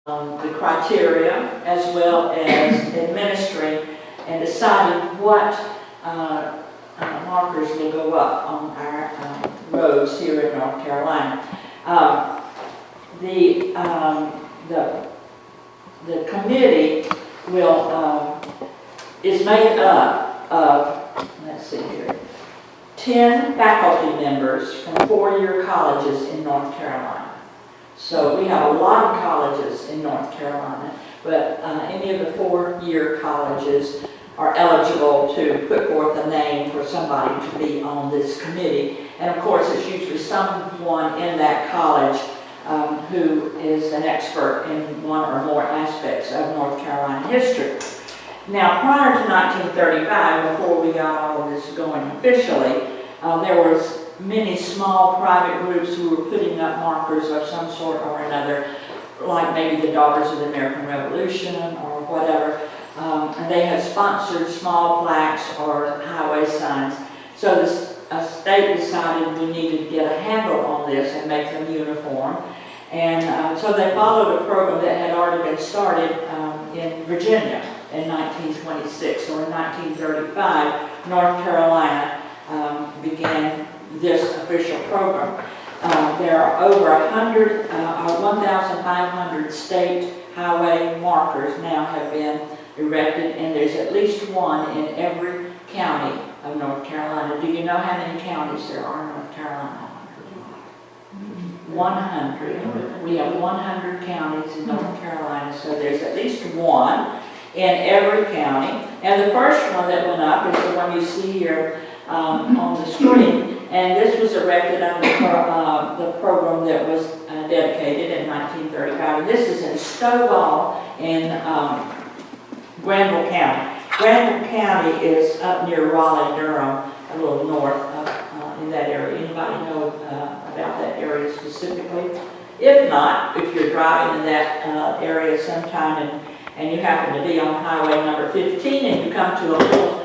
the criteria as well as administering and deciding what markers will go up on our roads here in North Carolina. The committee is made up of, let's see here, 10 faculty members from 4-year colleges in North Carolina. So we have a lot of colleges in North Carolina, but any of the 4-year colleges are eligible to put forth a name for somebody to be on this committee. And of course, it's usually someone in that college who is an expert in one or more aspects of North Carolina history. Now, prior to 1935, before we got all of this going officially, there was many small private groups who were putting up markers of some sort or another, like maybe the Daughters of the American Revolution or whatever. And they had sponsored small plaques or highway signs. So the state decided we needed to get a handle on this and make them uniform. And so they followed a program that had already been started in Virginia in 1926. So in 1935, North Carolina began this official program. There are over 1,500 state highway markers now have been erected, and there's at least one in every county of North Carolina. Do you know how many counties there are in North Carolina? 100. We have 100 counties in North Carolina, so there's at least one in every county. And the first one that went up is the one you see here on the screen. And this was erected under the program that was dedicated in 1935. And this is in Stovall in Granville County. Granville County is up near Raleigh, Durham, a little north of, in that area. Anybody know about that area specifically? If not, if you're driving in that area sometime and you happen to be on highway number 15 and you come to a little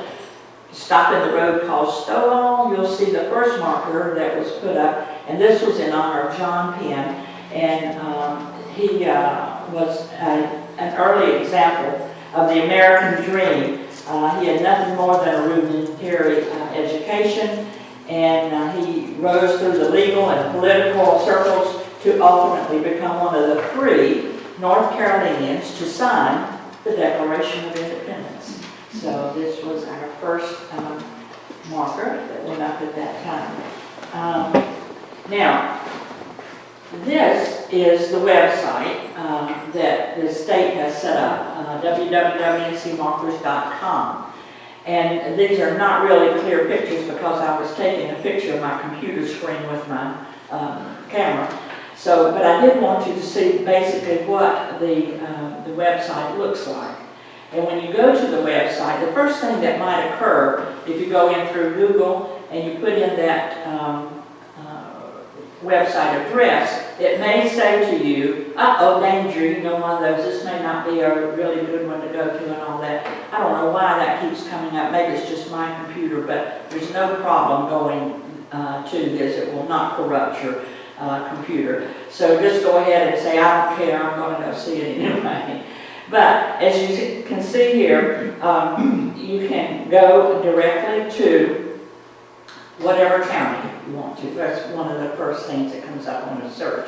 stop in the road called Stovall, you'll see the first marker that was put up, and this was in honor of John Penn, and he was an early example of the American dream. He had nothing more than a rudimentary education, and he rose through the legal and political circles to ultimately become one of the 3 North Carolinians to sign the Declaration of Independence. So this was our first marker that went up at that time. Now, this is the website that the state has set up, www.ncmarkers.com. And these are not really clear pictures because I was taking a picture of my computer screen with my camera. So, but I did want you to see basically what the website looks like. And when you go to the website, the first thing that might occur if you go in through Google and you put in that website address, it may say to you, uh-oh, danger, you know, one of those, this may not be a really good one to go to and all that. I don't know why that keeps coming up. Maybe it's just my computer, but there's no problem going to this. It will not corrupt your computer. So just go ahead and say, I don't care, I'm going to go see it anyway. But as you can see here, you can go directly to whatever county you want to. That's one of the first things that comes up on the search.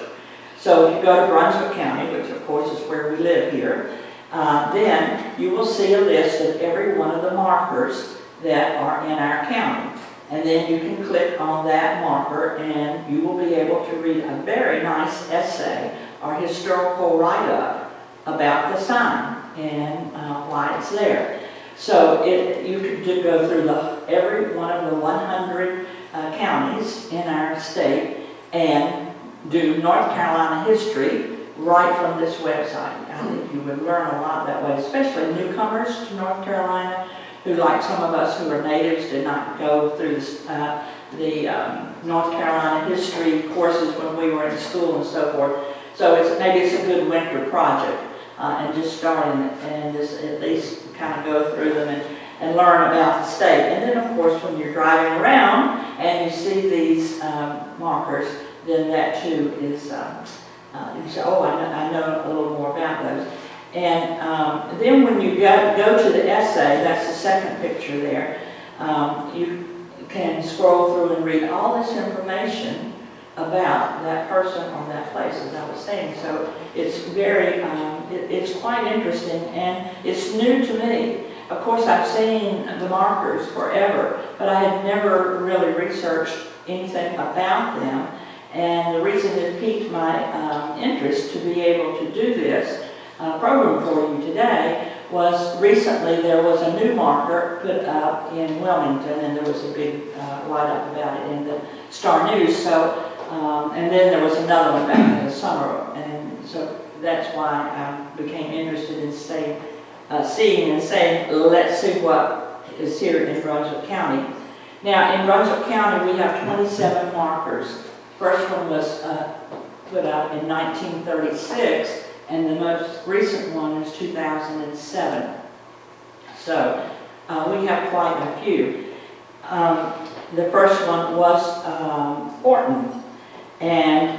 So if you go to Brunswick County, which of course is where we live here, then you will see a list of every one of the markers that are in our county. And then you can click on that marker and you will be able to read a very nice essay or historical write-up about the sign and why it's there. So you could go through every one of the 100 counties in our state and do North Carolina history right from this website. I think you would learn a lot that way, especially newcomers to North Carolina who, like some of us who are natives, did not go through the North Carolina history courses when we were in school and so forth. So maybe it's a good winter project. And just starting it and just at least kind of go through them and learn about the state. And then of course when you're driving around and you see these markers, then that too is You say, oh, I know a little more about those. And then when you go to the essay, that's the second picture there, you can scroll through and read all this information about that person or that place, as I was saying. So it's very, it's quite interesting, and it's new to me. Of course, I've seen the markers forever, but I had never really researched anything about them. And the reason it piqued my interest to be able to do this program for you today was recently there was a new marker put up in Wilmington, and there was a big write-up about it in the Star News. So, and then there was another one back in the summer, and so that's why I became interested in seeing and saying, let's see what is here in Brunswick County. Now, in Brunswick County, we have 27 markers. First one was put up in 1936, and the most recent one is 2007. So we have quite a few. The first one was Orton, and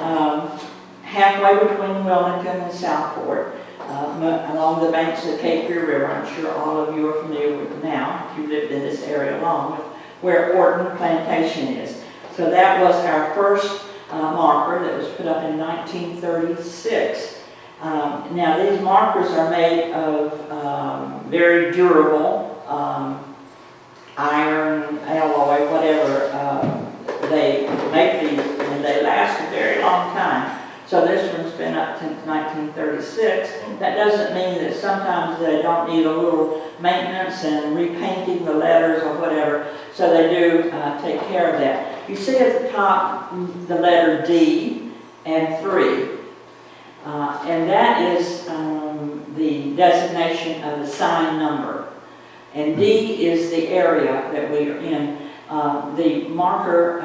halfway between Wilmington and Southport, along the banks of the Cape Fear River. I'm sure all of you are familiar with it now, if you lived in this area long, with where Orton Plantation is. So that was our first marker that was put up in 1936. Now these markers are made of very durable iron, alloy, whatever. They make these and they last a very long time. So this one's been up since 1936. That doesn't mean that sometimes they don't need a little maintenance and repainting the letters or whatever. So they do take care of that. You see at the top the letter D and 3. And that is the designation of the sign number. And D is the area that we are in. The marker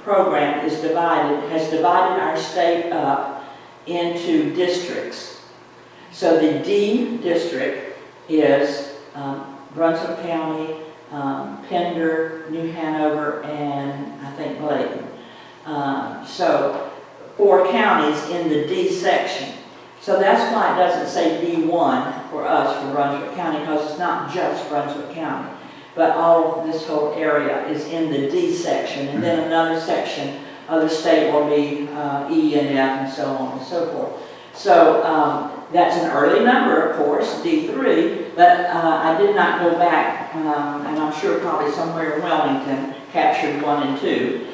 program has divided our state up into districts. So the D district is Brunswick County, Pender, New Hanover, and I think Bladen. So 4 counties in the D section. So that's why it doesn't say D1 for us for Brunswick County, because it's not just Brunswick County, but all of this whole area is in the D section, and then another section of the state will be E and F and so on and so forth. So that's an early number, of course, D3, but I did not go back, and I'm sure probably somewhere in Wellington captured 1 and 2.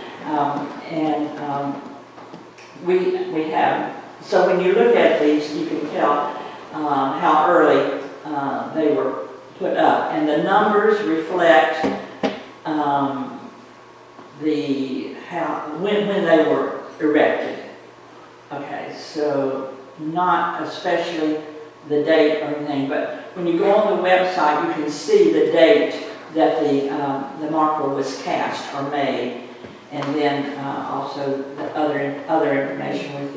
We have, so when you look at these, you can tell how early they were put up, and the numbers reflect when they were erected. Okay, so not especially the date or anything, but when you go on the website, you can see the date that the marker was cast or made, and then also the other information with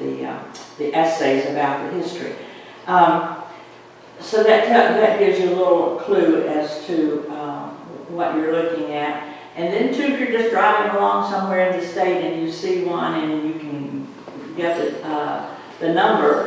the essays about the history. So that gives you a little clue as to what you're looking at. And then too, if you're just driving along somewhere in the state and you see one and you can get the number,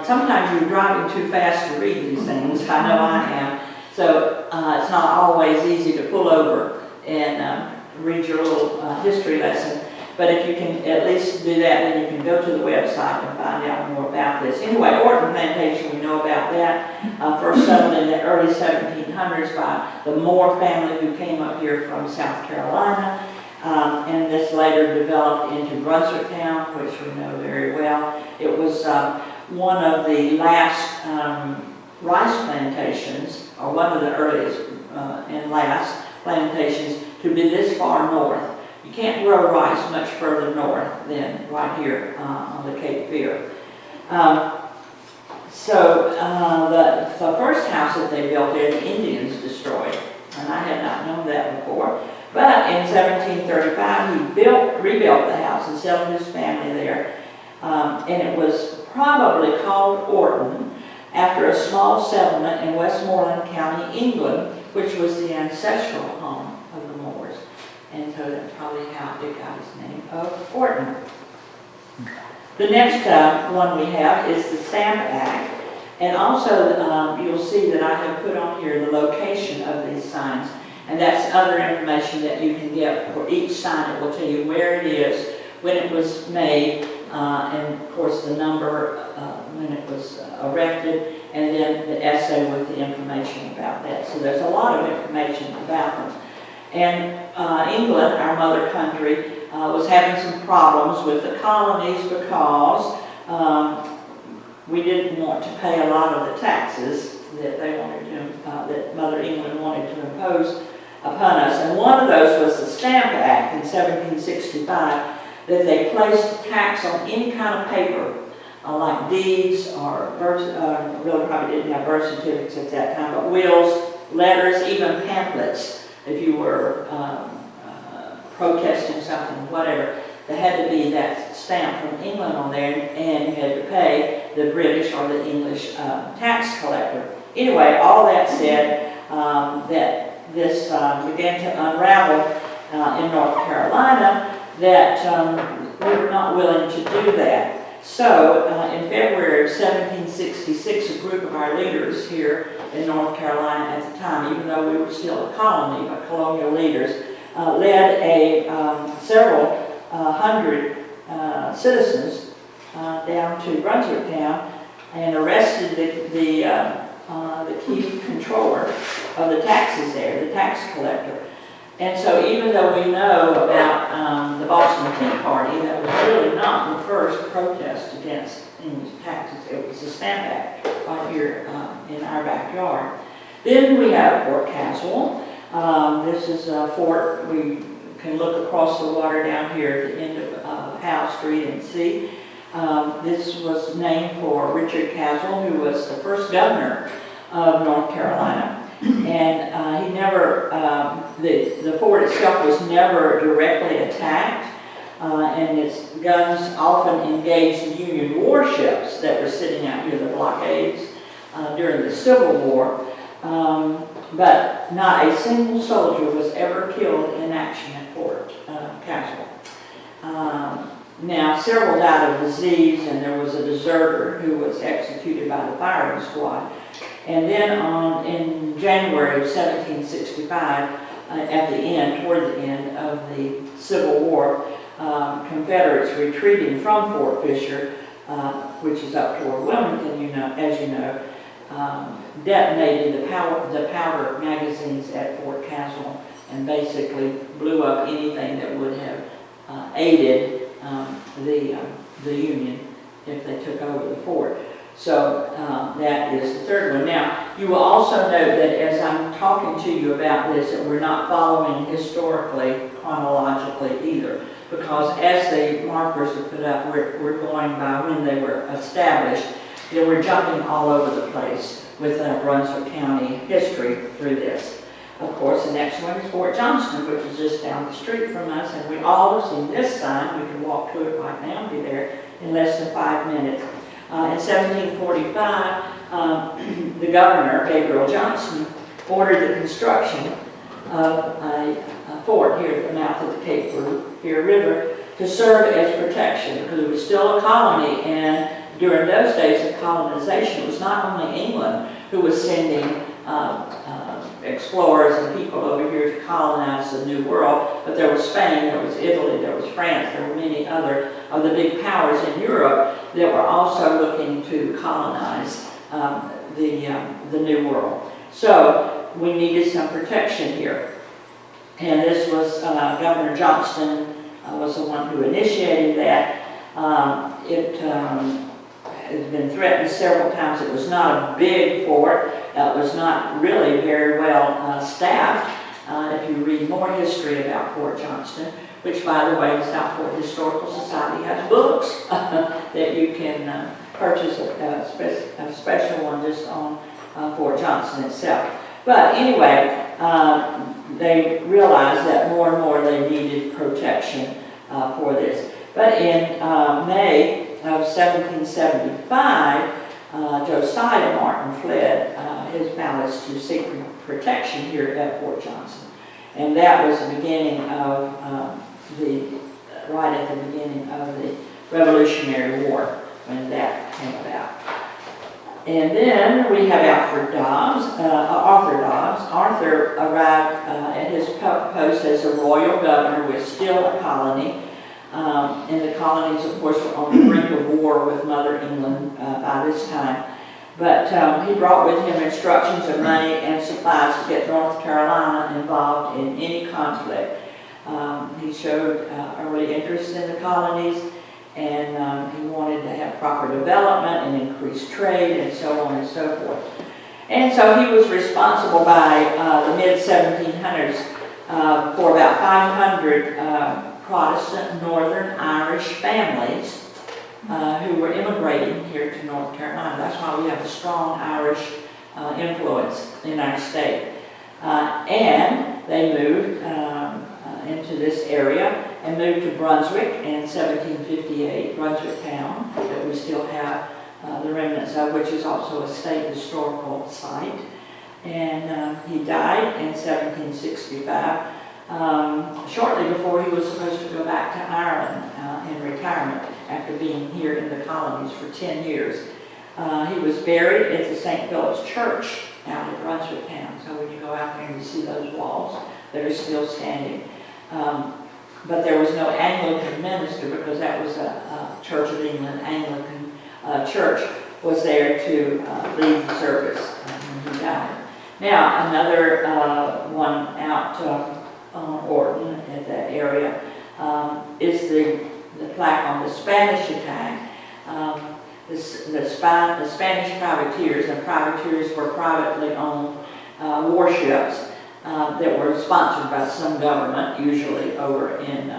sometimes you're driving too fast to read these things. I know I am. So it's not always easy to pull over and read your little history lesson. But if you can at least do that, then you can go to the website and find out more about this. Anyway, Orton Plantation, we know about that. First settled in the early 1700s by the Moore family who came up here from South Carolina. And this later developed into Brunswick Town, which we know very well. It was one of the last rice plantations, or one of the earliest and last plantations to be this far north. You can't grow rice much further north than right here on the Cape Fear. So the first house that they built here, the Indians destroyed, and I had not known that before. But in 1735, he rebuilt the house and settled his family there. And it was probably called Orton after a small settlement in Westmoreland County, England, which was the ancestral home of the Moors. And so that's probably how it got its name of Orton. The next one we have is the Stamp Act. And also, you'll see that I have put on here the location of these signs. And that's other information that you can get for each sign. It will tell you where it is, when it was made, and of course the number when it was erected, and then the essay with the information about that. So there's a lot of information about them. And England, our mother country, was having some problems with the colonies because we didn't want to pay a lot of the taxes that they wanted to, that Mother England wanted to impose upon us. And one of those was the Stamp Act in 1765, that they placed tax on any kind of paper, like deeds or birth, really probably didn't have birth certificates at that time, but wills, letters, even pamphlets. If you were protesting something, whatever, there had to be that stamp from England on there, and you had to pay the British or the English tax collector. Anyway, all that said, that this began to unravel in North Carolina, that we were not willing to do that. So in February of 1766, a group of our leaders here in North Carolina at the time, even though we were still a colony, but colonial leaders, led a several hundred citizens down to Brunswick town and arrested the key controller of the taxes there, the tax collector. And so even though we know about the Boston Tea Party, that was really not the first protest against English taxes. It was the Stamp Act right here in our backyard. Then we have Fort Caswell. This is a fort. We can look across the water down here at the end of Howe Street and see. This was named for Richard Caswell, who was the first governor of North Carolina. And he never, the fort itself was never directly attacked, and its guns often engaged Union warships that were sitting out here, the blockades, during the Civil War. But not a single soldier was ever killed in action at Fort Caswell. Now, several died of disease, and there was a deserter who was executed by the firing squad. And then in January of 1765, at the end, toward the end of the Civil War, Confederates retreating from Fort Fisher, which is up toward Wilmington, as you know, detonated the powder magazines at Fort Caswell and basically blew up anything that would have aided the Union if they took over the fort. So that is the third one. Now, you will also note that as I'm talking to you about this, that we're not following historically, chronologically either, because as the markers are put up, we're going by when they were established. We're jumping all over the place with Brunswick County history through this. Of course, the next one is Fort Johnston, which is just down the street from us, and we all have seen this sign. We can walk to it right now and be there in less than 5 minutes. In 1745, the governor, Gabriel Johnson, ordered the construction of a fort here at the mouth of the Cape Fear River to serve as protection, because it was still a colony, and during those days of colonization, it was not only England who was sending explorers and people over here to colonize the New World, but there was Spain, there was Italy, there was France, there were many other of the big powers in Europe that were also looking to colonize the New World. So we needed some protection here. And this was Governor Johnston was the one who initiated that. It has been threatened several times. It was not a big fort. It was not really very well staffed. If you read more history about Fort Johnston, which, by the way, the Southport Historical Society has books that you can purchase, a special one just on Fort Johnston itself. But anyway, they realized that more and more they needed protection for this. But in May of 1775, Josiah Martin fled his palace to seek protection here at Fort Johnson. And that was the beginning of right at the beginning of the Revolutionary War when that came about. And then we have Alfred Dobbs, Arthur Dobbs. Arthur arrived at his post as a royal governor with still a colony. And the colonies, of course, were on the brink of war with Mother England by this time. But he brought with him instructions of money and supplies to get North Carolina involved in any conflict. He showed early interest in the colonies, and he wanted to have proper development and increase trade and so on and so forth. And so he was responsible by the mid-1700s for about 500 Protestant Northern Irish families who were immigrating here to North Carolina. That's why we have a strong Irish influence in our state. And they moved into this area and moved to Brunswick in 1758, Brunswick Town, that we still have the remnants of, which is also a state historical site. And he died in 1765, shortly before he was supposed to go back to Ireland in retirement after being here in the colonies for 10 years. He was buried at the St. Philip's Church out in Brunswick Town. So when you go out there and you see those walls that are still standing. But there was no Anglican minister because that was a Church of England Anglican church was there to lead the service when he died. Now another one out on Orton at that area is the plaque on the Spanish attack. The Spanish privateers, and privateers were privately owned warships that were sponsored by some government, usually over in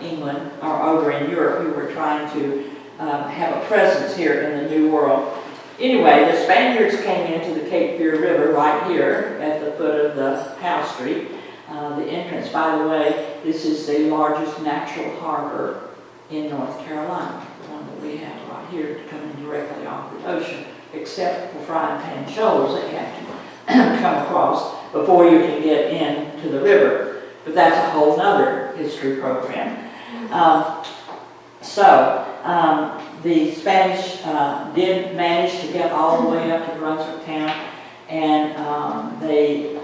England or over in Europe, who were trying to have a presence here in the New World. Anyway, the Spaniards came into the Cape Fear River right here at the foot of the Howe Street. The entrance, by the way, this is the largest natural harbor in North Carolina, the one that we have right here coming directly off the ocean, except for Frying Pan Shoals that you have to come across before you can get into the river. But that's a whole other history program. The Spanish did manage to get all the way up to Brunswick Town, and they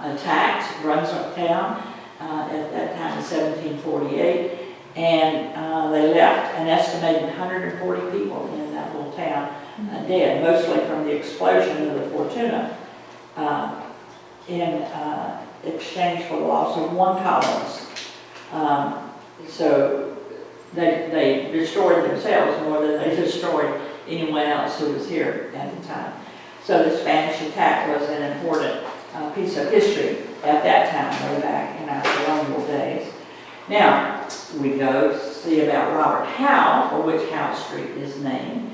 attacked Brunswick Town at that time in 1748, and they left an estimated 140 people in that little town dead, mostly from the explosion of the Fortuna, in exchange for the loss of one colonist. So they destroyed themselves more than they destroyed anyone else who was here at the time. So the Spanish attack was an important piece of history at that time, way back in our colonial days. Now, we go see about Robert Howe, for which Howe Street is named.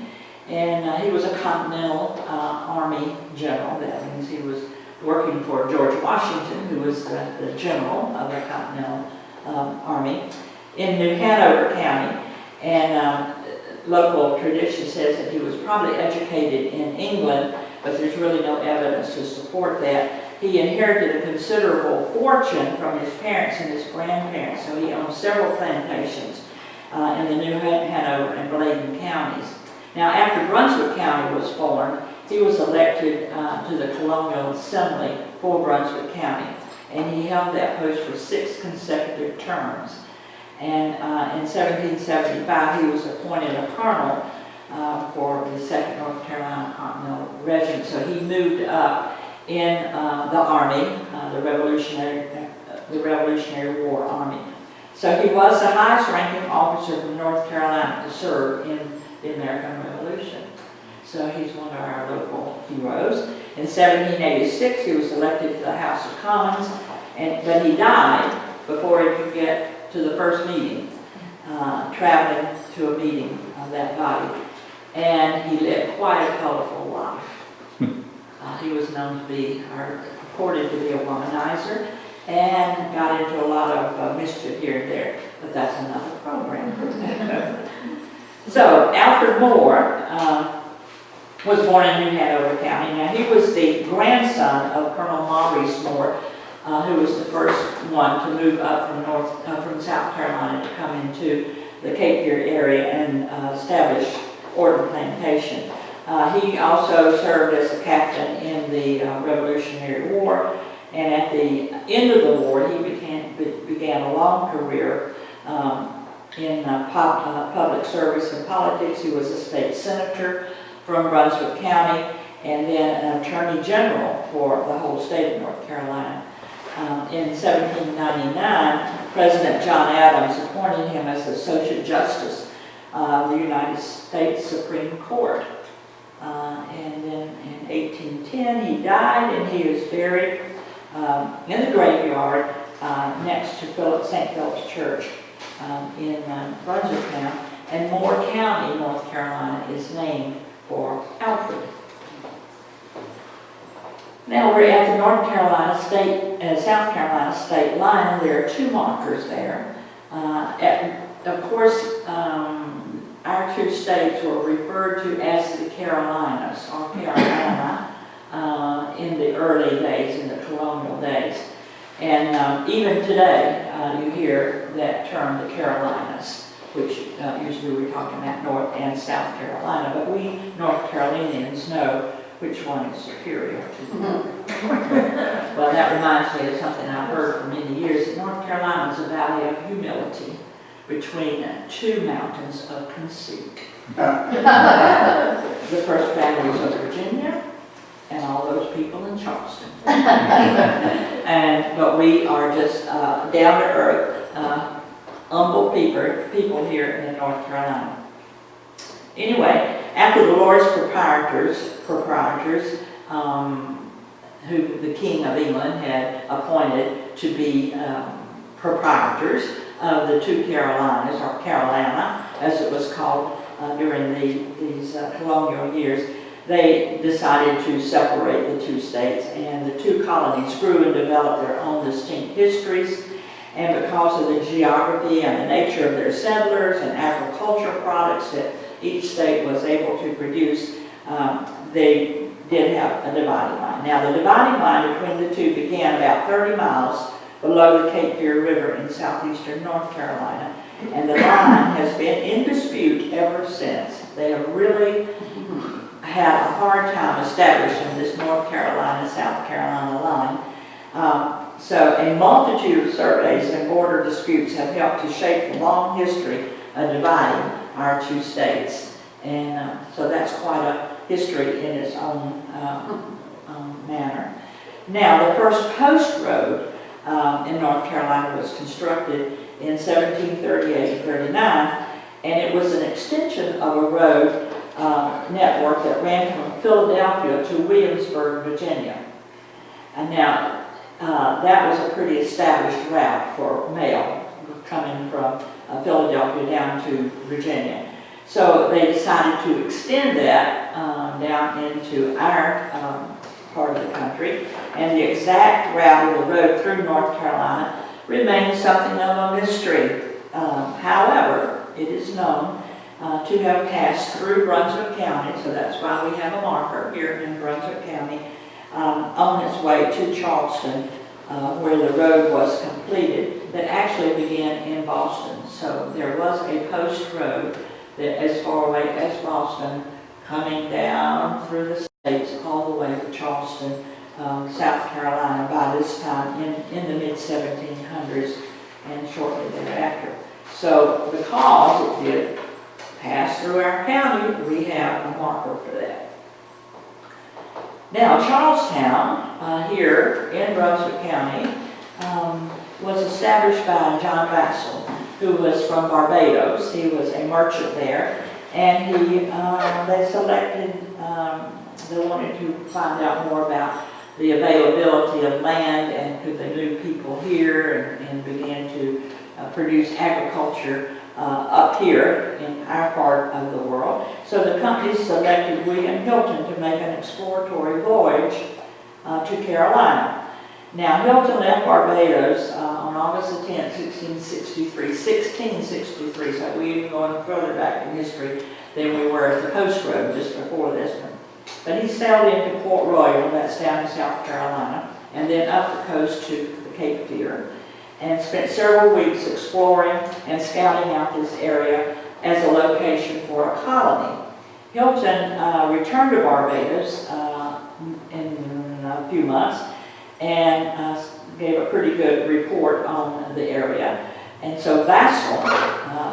And he was a Continental Army general. That means he was working for George Washington, who was the general of the Continental Army in New Hanover County. And local tradition says that he was probably educated in England, but there's really no evidence to support that. He inherited a considerable fortune from his parents and his grandparents, so he owned several plantations in the New Hanover and Bladen counties. Now, after Brunswick County was formed, he was elected to the Colonial Assembly for Brunswick County, and he held that post for 6 consecutive terms. And in 1775, he was appointed a colonel for the 2nd North Carolina Continental Regiment. So he moved up in the Army, the Revolutionary War Army. So he was the highest ranking officer from North Carolina to serve in the American Revolution. So he's one of our local heroes. In 1786, he was elected to the House of Commons, but he died before he could get to the first meeting, traveling to a meeting of that body. And he lived quite a colorful life. He was known to be, or purported to be, a womanizer, and got into a lot of mischief here and there, but that's another program. So, Alfred Moore was born in New Hanover County. Now, he was the grandson of Colonel Maurice Moore, who was the first one to move up from South Carolina to come into the Cape Fear area and established Orton Plantation. He also served as a captain in the Revolutionary War, and at the end of the war, he began a long career in public service and politics. He was a state senator from Brunswick County, and then an attorney general for the whole state of North Carolina. In 1799, President John Adams appointed him as Associate Justice of the United States Supreme Court. And then in 1810, he died, and he was buried in the graveyard next to St. Philip's Church in Brunswick County. And Moore County, North Carolina, is named for Alfred. Now we're at the North Carolina state and South Carolina state line. There are two markers there. Of course, our two states were referred to as the Carolinas, or Carolina, in the early days, in the colonial days. And even today, you hear that term, the Carolinas, which usually we're talking about North and South Carolina, but we North Carolinians know which one is superior to the other. Well, that reminds me of something I've heard for many years, that North Carolina is a valley of humility between two mountains of conceit. The first valley is of Virginia, and all those people in Charleston. But we are just down to earth, humble people here in North Carolina. Anyway, after the Lord's proprietors, who the King of England had appointed to be proprietors of the two Carolinas, or Carolina, as it was called during these colonial years, they decided to separate the two states, and the two colonies grew and developed their own distinct histories. And because of the geography and the nature of their settlers and agricultural products that each state was able to produce, they did have a dividing line. Now, the dividing line between the two began about 30 miles below the Cape Fear River in southeastern North Carolina, and the line has been in dispute ever since. They have really had a hard time establishing this North Carolina-South Carolina line. So a multitude of surveys and border disputes have helped to shape the long history of dividing our two states. And so that's quite a history in its own manner. Now, the first post road in North Carolina was constructed in 1738-39, and it was an extension of a road network that ran from Philadelphia to Williamsburg, Virginia. And now, that was a pretty established route for mail coming from Philadelphia down to Virginia. So they decided to extend that down into our part of the country, and the exact route of the road through North Carolina remains something of a mystery. However, it is known to have passed through Brunswick County, so that's why we have a marker here in Brunswick County, on its way to Charleston, where the road was completed, that actually began in Boston. So there was a post road that as far away as Boston, coming down through the states all the way to Charleston, South Carolina, by this time in the mid-1700s and shortly thereafter. So because it did pass through our county, we have a marker for that. Now, Charlestown, here in Brunswick County, was established by John Vassell, who was from Barbados. He was a merchant there, and they selected, they wanted to find out more about the availability of land and could they move people here and began to produce agriculture up here in our part of the world. So the company selected William Hilton to make an exploratory voyage to Carolina. Now, Hilton left Barbados on August the 10th, 1663, so we're even going further back in history than we were at the post road just before this one. But he sailed into Port Royal, that's down in South Carolina, and then up the coast to the Cape Fear. and spent several weeks exploring and scouting out this area as a location for a colony. Hilton returned to Barbados in a few months and gave a pretty good report on the area. And so Vassal,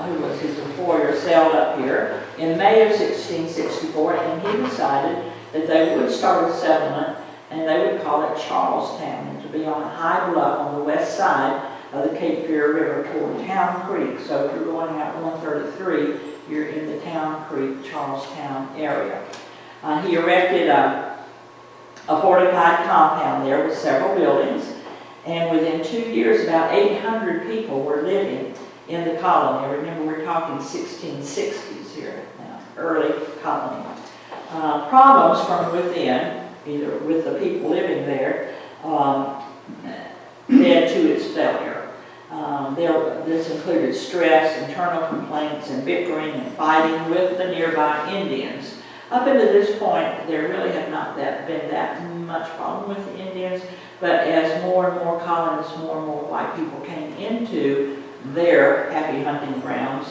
who was his employer, sailed up here in May of 1664, and he decided that they would start a settlement, and they would call it Charlestown, and to be on a high bluff on the west side of the Cape Fear River toward Town Creek. So if you're going out 133, you're in the Town Creek, Charlestown area. He erected a fortified compound there with several buildings, and within 2 years, about 800 people were living in the colony. Remember, we're talking 1660s here now, early colony. Problems from within, either with the people living there, led to its failure. This included stress, internal complaints, and bickering and fighting with the nearby Indians. Up until this point, there really had not been that much problem with the Indians, but as more and more colonists, more and more white people came into their happy hunting grounds,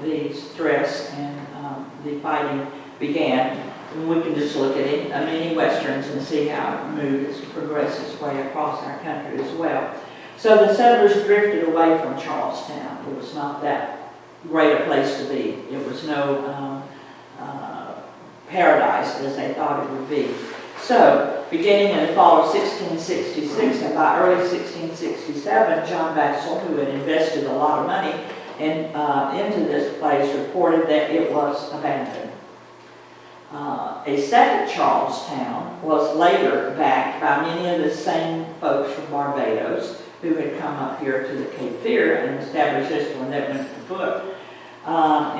the stress and the fighting began. And we can just look at many westerns and see how it moved, it's progressed its way across our country as well. So the settlers drifted away from Charlestown. It was not that great a place to be. It was no paradise as they thought it would be. So, beginning in the fall of 1666, and by early 1667, John Vassal, who had invested a lot of money into this place, reported that it was abandoned. A second Charlestown was later backed by many of the same folks from Barbados who had come up here to the Cape Fear and established this one that went foot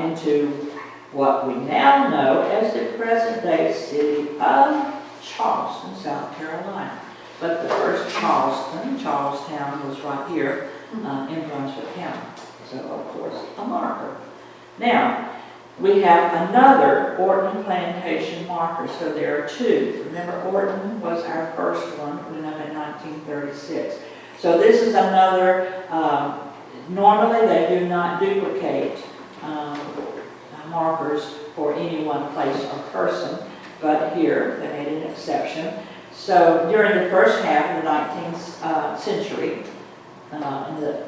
into what we now know as the present-day city of Charleston, South Carolina. But the first Charlestown, was right here in Brunswick County. So, of course, a marker. Now, we have another Orton Plantation marker, so there are two. Remember, Orton was our first one, went up in 1936. So this is another, normally they do not duplicate markers for any one place or person, but here they made an exception. So during the first half of the 19th century, in the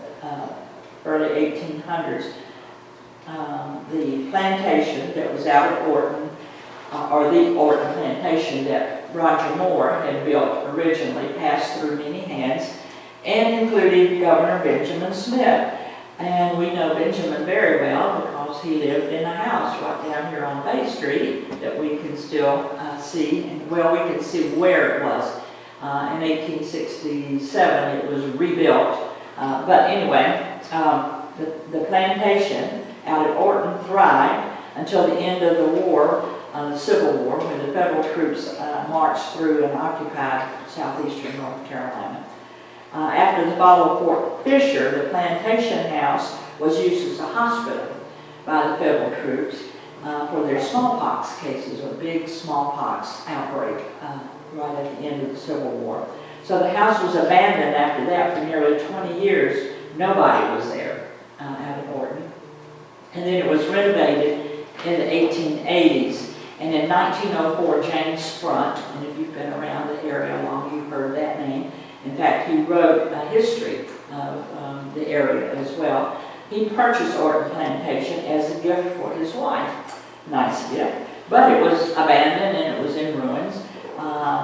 early 1800s, the plantation that was out at Orton, or the Orton plantation that Roger Moore had built originally, passed through many hands and included Governor Benjamin Smith. And we know Benjamin very well because he lived in a house right down here on Bay Street that we can still see, and well, we can see where it was. In 1867 it was rebuilt, but anyway, the plantation out at Orton thrived until the end of the war, the Civil War, when the federal troops marched through and occupied southeastern North Carolina. After the fall of Fort Fisher, the plantation house was used as a hospital by the federal troops for their smallpox cases, a big smallpox outbreak right at the end of the Civil War. So the house was abandoned after that for nearly 20 years. Nobody was there out at Orton. And then it was renovated in the 1880s. And in 1904, James Sprunt, and if you've been around the area long, you've heard that name. In fact, he wrote a history of the area as well. He purchased Orton Plantation as a gift for his wife. Nice gift. But it was abandoned and it was in ruins.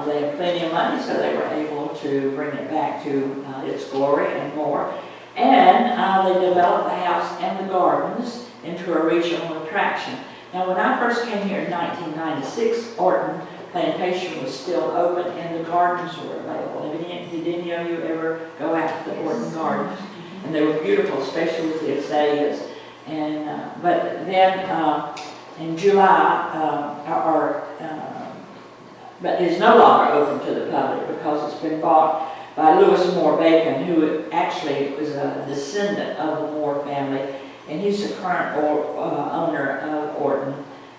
They had plenty of money, so they were able to bring it back to its glory and more. And they developed the house and the gardens into a regional attraction. Now, when I first came here in 1996, Orton Plantation was still open and the gardens were available. Did any of you ever go out to the Orton Gardens? And they were beautiful, especially with the azaleas. And but then in July, but it's no longer open to the public because it's been bought by Lewis Moore Bacon, who actually was a descendant of the Moore family, and he's the current owner of Orton,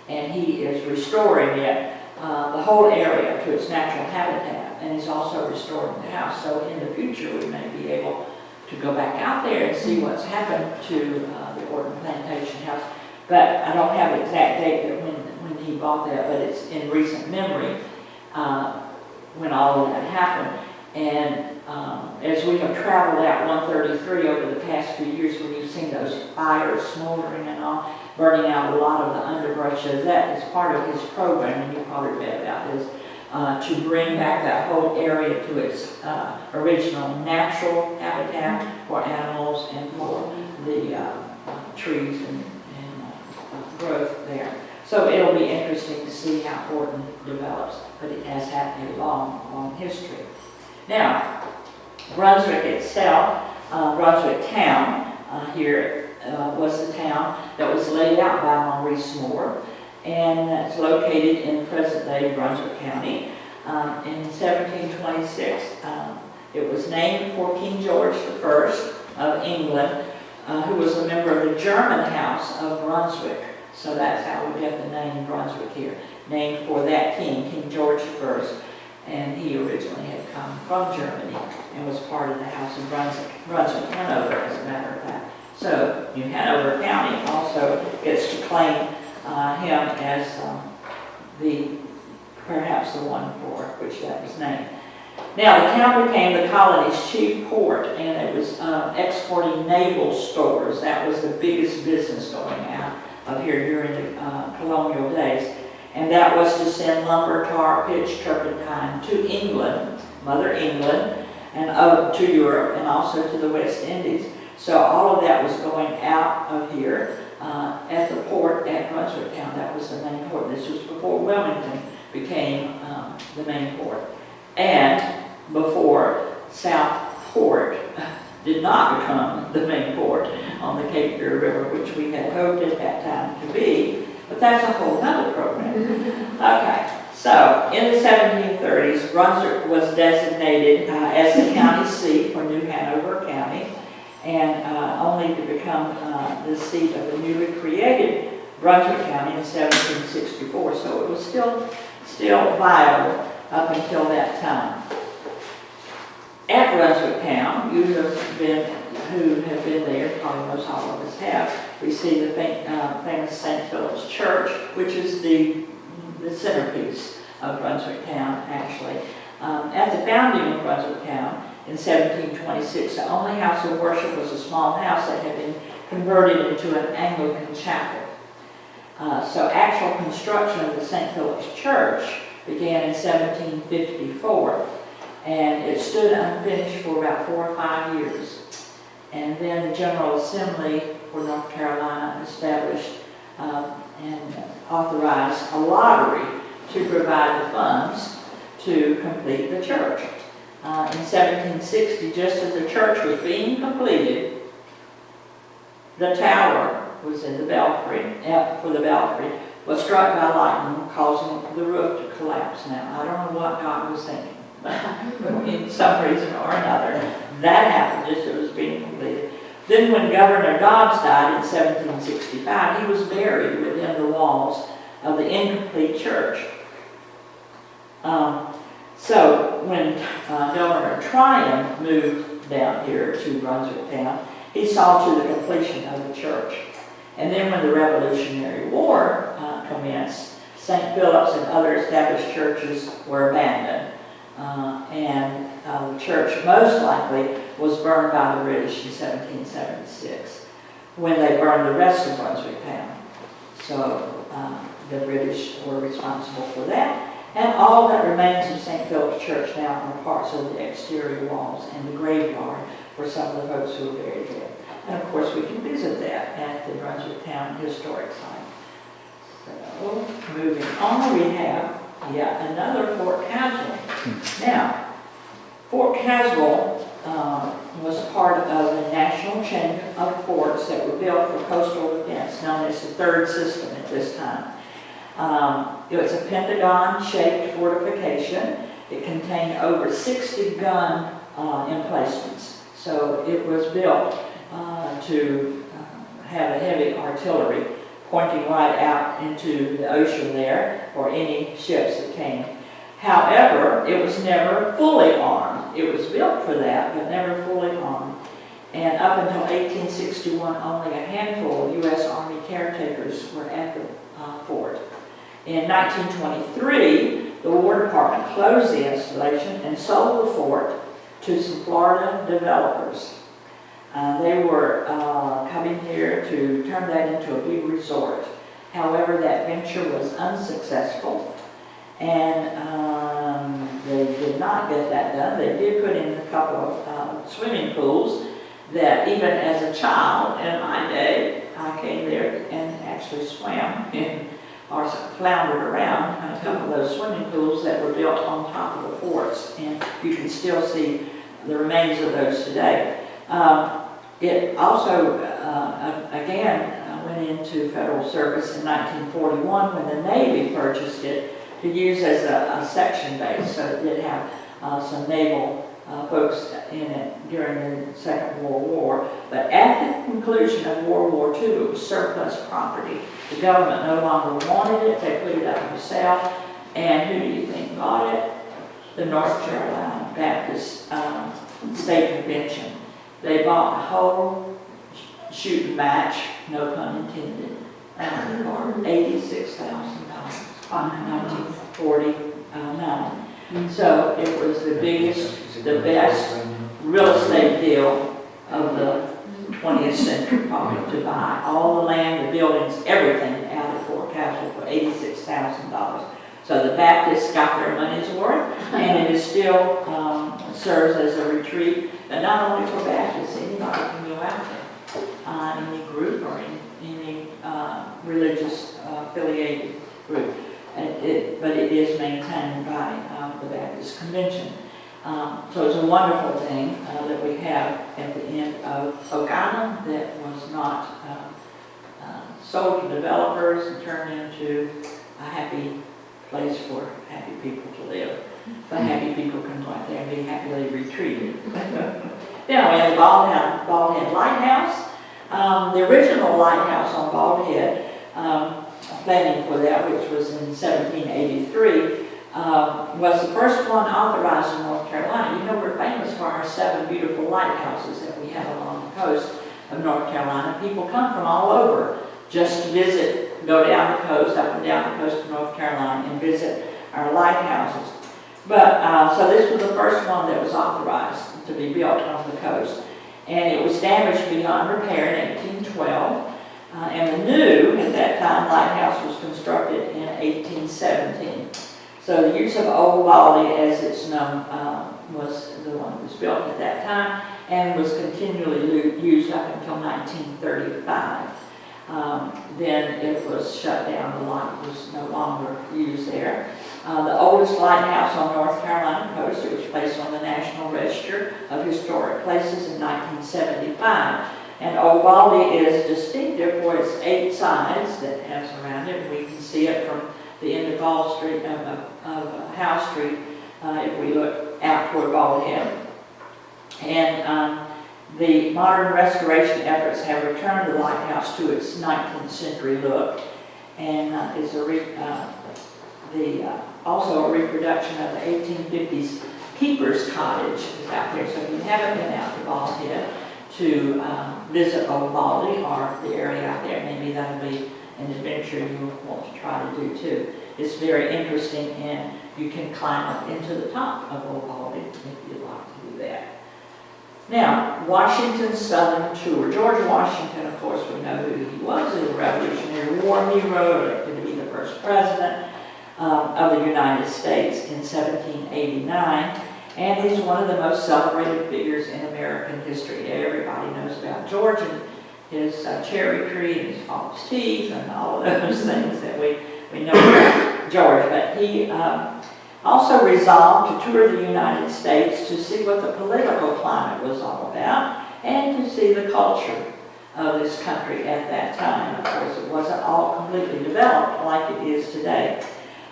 and he is restoring it, the whole area, to its natural habitat, and he's also restoring the house. So in the future, we may be able to go back out there and see what's happened to the Orton Plantation House. But I don't have an exact date that when he bought that, but it's in recent memory when all of that happened. And as we have traveled out 133 over the past few years, when you've seen those fires smoldering and all, burning out a lot of the underbrush, that is part of his program, and you probably read about this, to bring back that whole area to its original natural habitat for animals and for the trees and growth there. So it'll be interesting to see how Orton develops, but it has had a long, long history. Now, Brunswick itself, Brunswick Town here was the town that was laid out by Maurice Moore, and it's located in present-day Brunswick County. In 1726, it was named for King George I of England, who was a member of the German House of Brunswick. So that's how we get the name Brunswick here, named for that king, King George I. And he originally had come from Germany and was part of the House of Brunswick, Hanover, as a matter of fact. So New Hanover County also gets to claim him as perhaps the one for which that was named. Now, the town became the colony's chief port, and it was exporting naval stores. That was the biggest business going out of here during the colonial days. And that was to send lumber, tar, pitch, turpentine to England, Mother England, and to Europe, and also to the West Indies. So all of that was going out of here at the port at Brunswick Town. That was the main port. This was before Wilmington became the main port. And before Southport did not become the main port on the Cape Fear River, which we had hoped at that time to be. But that's a whole other program. Okay, so in the 1730s, Brunswick was designated as the county seat for New Hanover County, and only to become the seat of the newly created Brunswick County in 1764. So it was still viable up until that time. At Brunswick Town, who have been there, probably most all of us have, we see the famous St. Philip's Church, which is the centerpiece of Brunswick Town, actually. At the founding of Brunswick Town in 1726, the only house of worship was a small house that had been converted into an Anglican chapel. So actual construction of the St. Philip's Church began in 1754, and it stood unfinished for about 4 or 5 years. And then the General Assembly for North Carolina established and authorized a lottery to provide the funds to complete the church. In 1760, just as the church was being completed, the tower was in the belfry, for the belfry, was struck by lightning, causing the roof to collapse. Now, I don't know what God was thinking, but in some reason or another, that happened just as it was being completed. Then when Governor Dobbs died in 1765, he was buried within the walls of the incomplete church. So when Governor Tryon moved down here to Brunswick Town, he saw to the completion of the church. And then when the Revolutionary War commenced, St. Philip's and other established churches were abandoned. And the church most likely was burned by the British in 1776 when they burned the rest of Brunswick Town. So the British were responsible for that. And all that remains of St. Philip's Church now are parts of the exterior walls and the graveyard for some of the folks who are buried there. And of course we can visit that at the Brunswick Town Historic Site. So moving on, we have yet another Fort Caswell. Now, Fort Caswell was part of a national chain of forts that were built for coastal defense, known as the Third System at this time. It was a pentagon-shaped fortification. It contained over 60 gun emplacements. So it was built to have a heavy artillery pointing right out into the ocean there for any ships that came. However, it was never fully armed. It was built for that, but never fully armed. And up until 1861, only a handful of U.S. Army caretakers were at the fort. In 1923, the War Department closed the installation and sold the fort to some Florida developers. They were coming here to turn that into a big resort. However, that venture was unsuccessful, and they did not get that done. They did put in a couple of swimming pools that even as a child in my day, I came there and actually swam in, or floundered around a couple of those swimming pools that were built on top of the forts, and you can still see the remains of those today. It also, again, went into federal service in 1941 when the Navy purchased it to use as a section base, so it did have some naval folks in it during the Second World War. But at the conclusion of World War II, it was surplus property. The government no longer wanted it. They put it up for sale. And who do you think bought it? The North Carolina Baptist State Convention. They bought a whole shooting match, no pun intended, for $86,000 in 1949. So it was the biggest, the best real estate deal of the 20th century, probably, to buy all the land, the buildings, everything out of Fort Castle for $86,000. So the Baptists got their money's worth, and it is still serves as a retreat, but not only for Baptists, anybody can go out there, any group or any religious affiliated group. But it is maintained by the Baptist Convention. So it's a wonderful thing that we have at the end of Oak Island that was not sold to developers and turned into a happy place for happy people to live. So happy people can go out there and be happily retreated. Then we have the Bald Head Lighthouse. The original lighthouse on Bald Head, planning for that, which was in 1783, was the first one authorized in North Carolina. You know, we're famous for our 7 beautiful lighthouses that we have along the coast of North Carolina. People come from all over just to visit, go down the coast, up and down the coast of North Carolina and visit our lighthouses. But, so this was the first one that was authorized to be built on the coast. And it was damaged beyond repair in 1812. And the new, at that time, lighthouse was constructed in 1817. So the use of Old Baldy, as it's known, was the one that was built at that time and was continually used up until 1935. Then it was shut down. The light was no longer used there. The oldest lighthouse on North Carolina coast, it was placed on the National Register of Historic Places in 1975. And Old Baldy is distinctive for its 8 sides that it has around it. We can see it from the end of Bald Street, of House Street, if we look out toward Bald Head. And the modern restoration efforts have returned the lighthouse to its 19th century look, and is also a reproduction of the 1850s Keeper's Cottage is out there. So if you haven't been out to Bald Head to visit Old Baldy or the area out there, maybe that'll be an adventure you want to try to do too. It's very interesting, and you can climb up into the top of Old Baldy if you'd like to do that. Now, Washington's Southern Tour. George Washington, of course, we know who he was. He was a Revolutionary War hero, elected to be the first president of the United States in 1789. And he's one of the most celebrated figures in American history. Everybody knows about George and his cherry tree and his false teeth and all of those things that we know about George. But he also resolved to tour the United States to see what the political climate was all about and to see the culture of this country at that time. Of course, it wasn't all completely developed like it is today.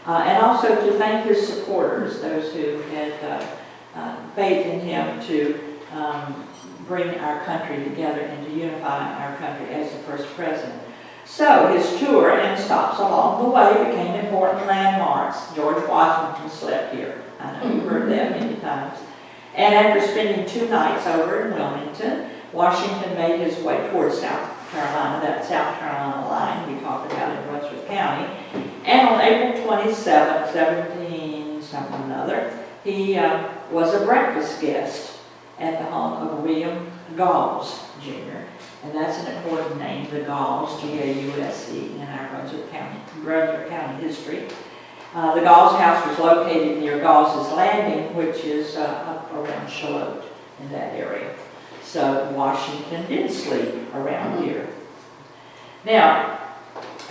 And also to thank his supporters, those who had faith in him to bring our country together and to unify our country as the first president. So his tour and stops along the way became important landmarks. George Washington slept here. I know you've heard that many times. And after spending 2 nights over in Wilmington, Washington made his way towards South Carolina, that South Carolina line we talked about in Brunswick County. And on April 27, 17 something or another, he was a breakfast guest at the home of William Galls, Jr. And that's an important name, the Galls, G-A-U-S-E, in our Brunswick County history. The Galls house was located near Galls's Landing, which is up around Charlotte in that area. So Washington did sleep around here. Now,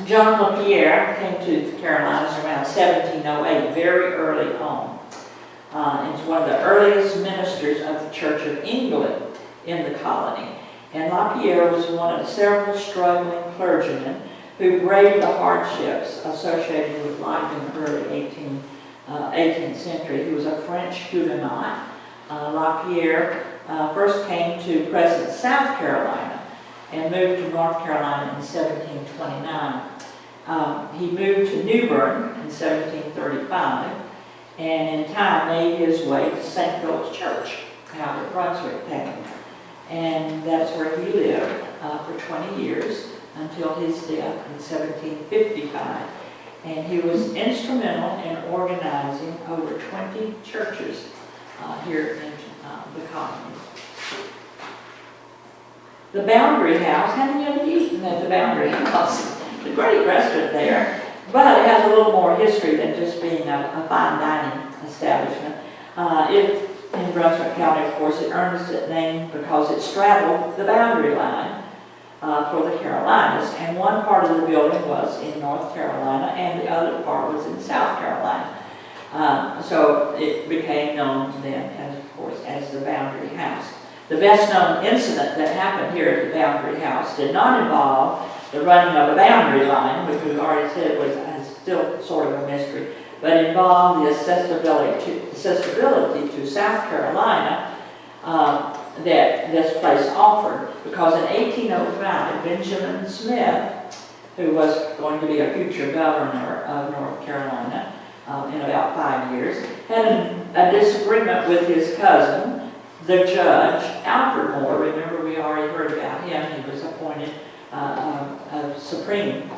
John LaPierre came to the Carolinas around 1708, very early on. And he's one of the earliest ministers of the Church of England in the colony. And LaPierre was one of several struggling clergymen who braved the hardships associated with life in the early 18th century. He was a French Huguenot. LaPierre first came to present South Carolina and moved to North Carolina in 1729. He moved to New Bern in 1735 and in time made his way to St. Philip's Church out at Brunswick County. And that's where he lived for 20 years until his death in 1755. And he was instrumental in organizing over 20 churches here in the colony. The Boundary House, how many of you have eaten at the Boundary House? It's a great restaurant there, but it has a little more history than just being a fine dining establishment. In Brunswick County, of course, it earned its name because it straddled the boundary line for the Carolinas, and one part of the building was in North Carolina and the other part was in South Carolina. So it became known then, as, of course, as the Boundary House. The best known incident that happened here at the Boundary House did not involve the running of a boundary line, which we've already said was still sort of a mystery, but involved the accessibility to South Carolina that this place offered. Because in 1805, Benjamin Smith, who was going to be a future governor of North Carolina in about 5 years, had a disagreement with his cousin, the judge, Alfred Moore. Remember, we already heard about him. He was appointed a Supreme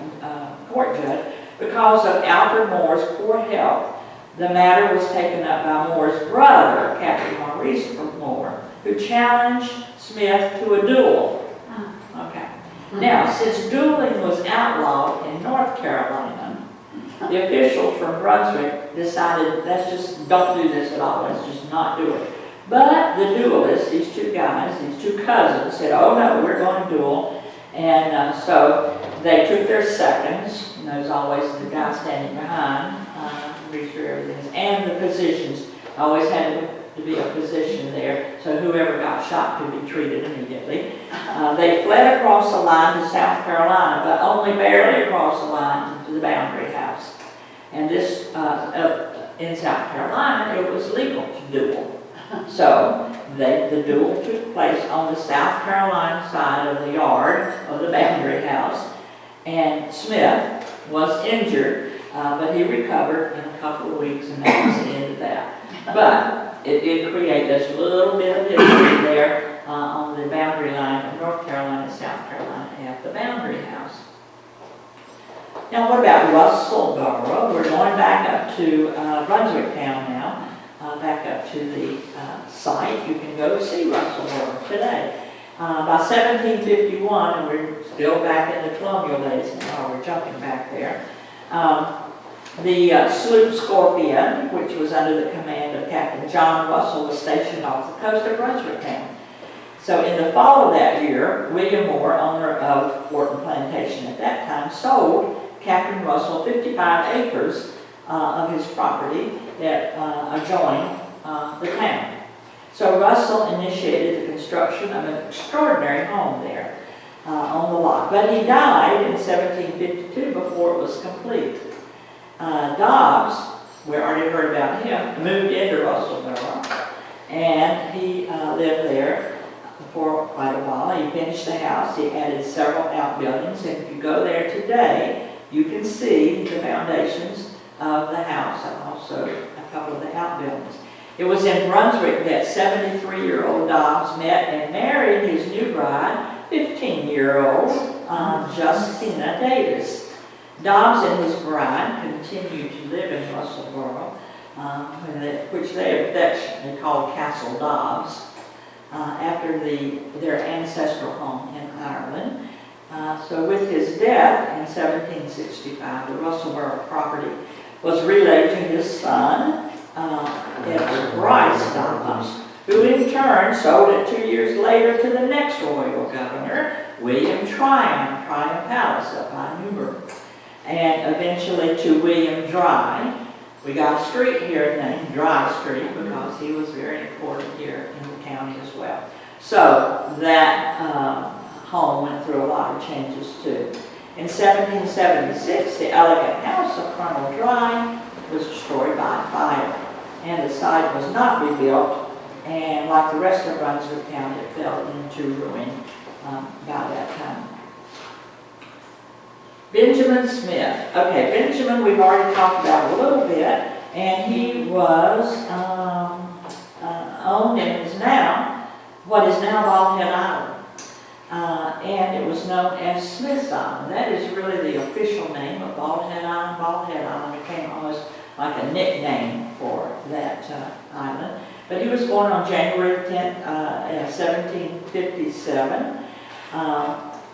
Court judge. Because of Alfred Moore's poor health, the matter was taken up by Moore's brother, Captain Maurice Moore, who challenged Smith to a duel. Okay. Now, since dueling was outlawed in North Carolina, the officials from Brunswick decided, let's just don't do this at all, let's just not do it. But the duelists, these two guys, these two cousins, said, oh no, we're going to duel. And so they took their seconds, and there's always the guy standing behind, to be sure everything is, and the positions. Always had to be a position there, so whoever got shot could be treated immediately. They fled across the line to South Carolina, but only barely across the line to the Boundary House. And this, in South Carolina, it was legal to duel. So the duel took place on the South Carolina side of the yard of the Boundary House, and Smith was injured, but he recovered in a couple of weeks, and that was the end of that. But it did create this little bit of history there on the boundary line of North Carolina and South Carolina at the Boundary House. Now, what about Russellboro? We're going back up to Brunswick Town now. Back up to the site. You can go see Russellboro today. By 1751, and we're still back in the colonial days now, we're jumping back there, the sloop Scorpion, which was under the command of Captain John Russell, was stationed off the coast of Brunswick County. So in the fall of that year, William Moore, owner of Wharton Plantation at that time, sold Captain Russell 55 acres of his property that adjoined the town. So Russell initiated the construction of an extraordinary home there on the lot. But he died in 1752 before it was complete. Dobbs, we already heard about him, moved into Russellboro, and he lived there for quite a while. He finished the house. He added several outbuildings, and if you go there today, you can see the foundations of the house and also a couple of the outbuildings. It was in Brunswick that 73-year-old Dobbs met and married his new bride, 15-year-old Josiah Davis. Dobbs and his bride continued to live in Russellboro, which they affectionately called Castle Dobbs, after their ancestral home in Ireland. So with his death in 1765, the Russellboro property was relayed to his son, Edward Bryce Dobbs, who in turn sold it 2 years later to the next royal governor, William Tryon Palace up by Newburgh, and eventually to William Dry. We got a street here named Dry Street because he was very important here in the county as well. So that home went through a lot of changes too. In 1776, the elegant house of Colonel Dry was destroyed by fire, and the site was not rebuilt, and like the rest of Brunswick County, it fell into ruin by that time. Benjamin Smith. Okay, Benjamin we've already talked about a little bit, and he was owned and is now what is now Bald Head Island. And it was known as Smith's Island. That is really the official name of Bald Head Island. Bald Head Island became almost like a nickname for that island. But he was born on January 10th, 1757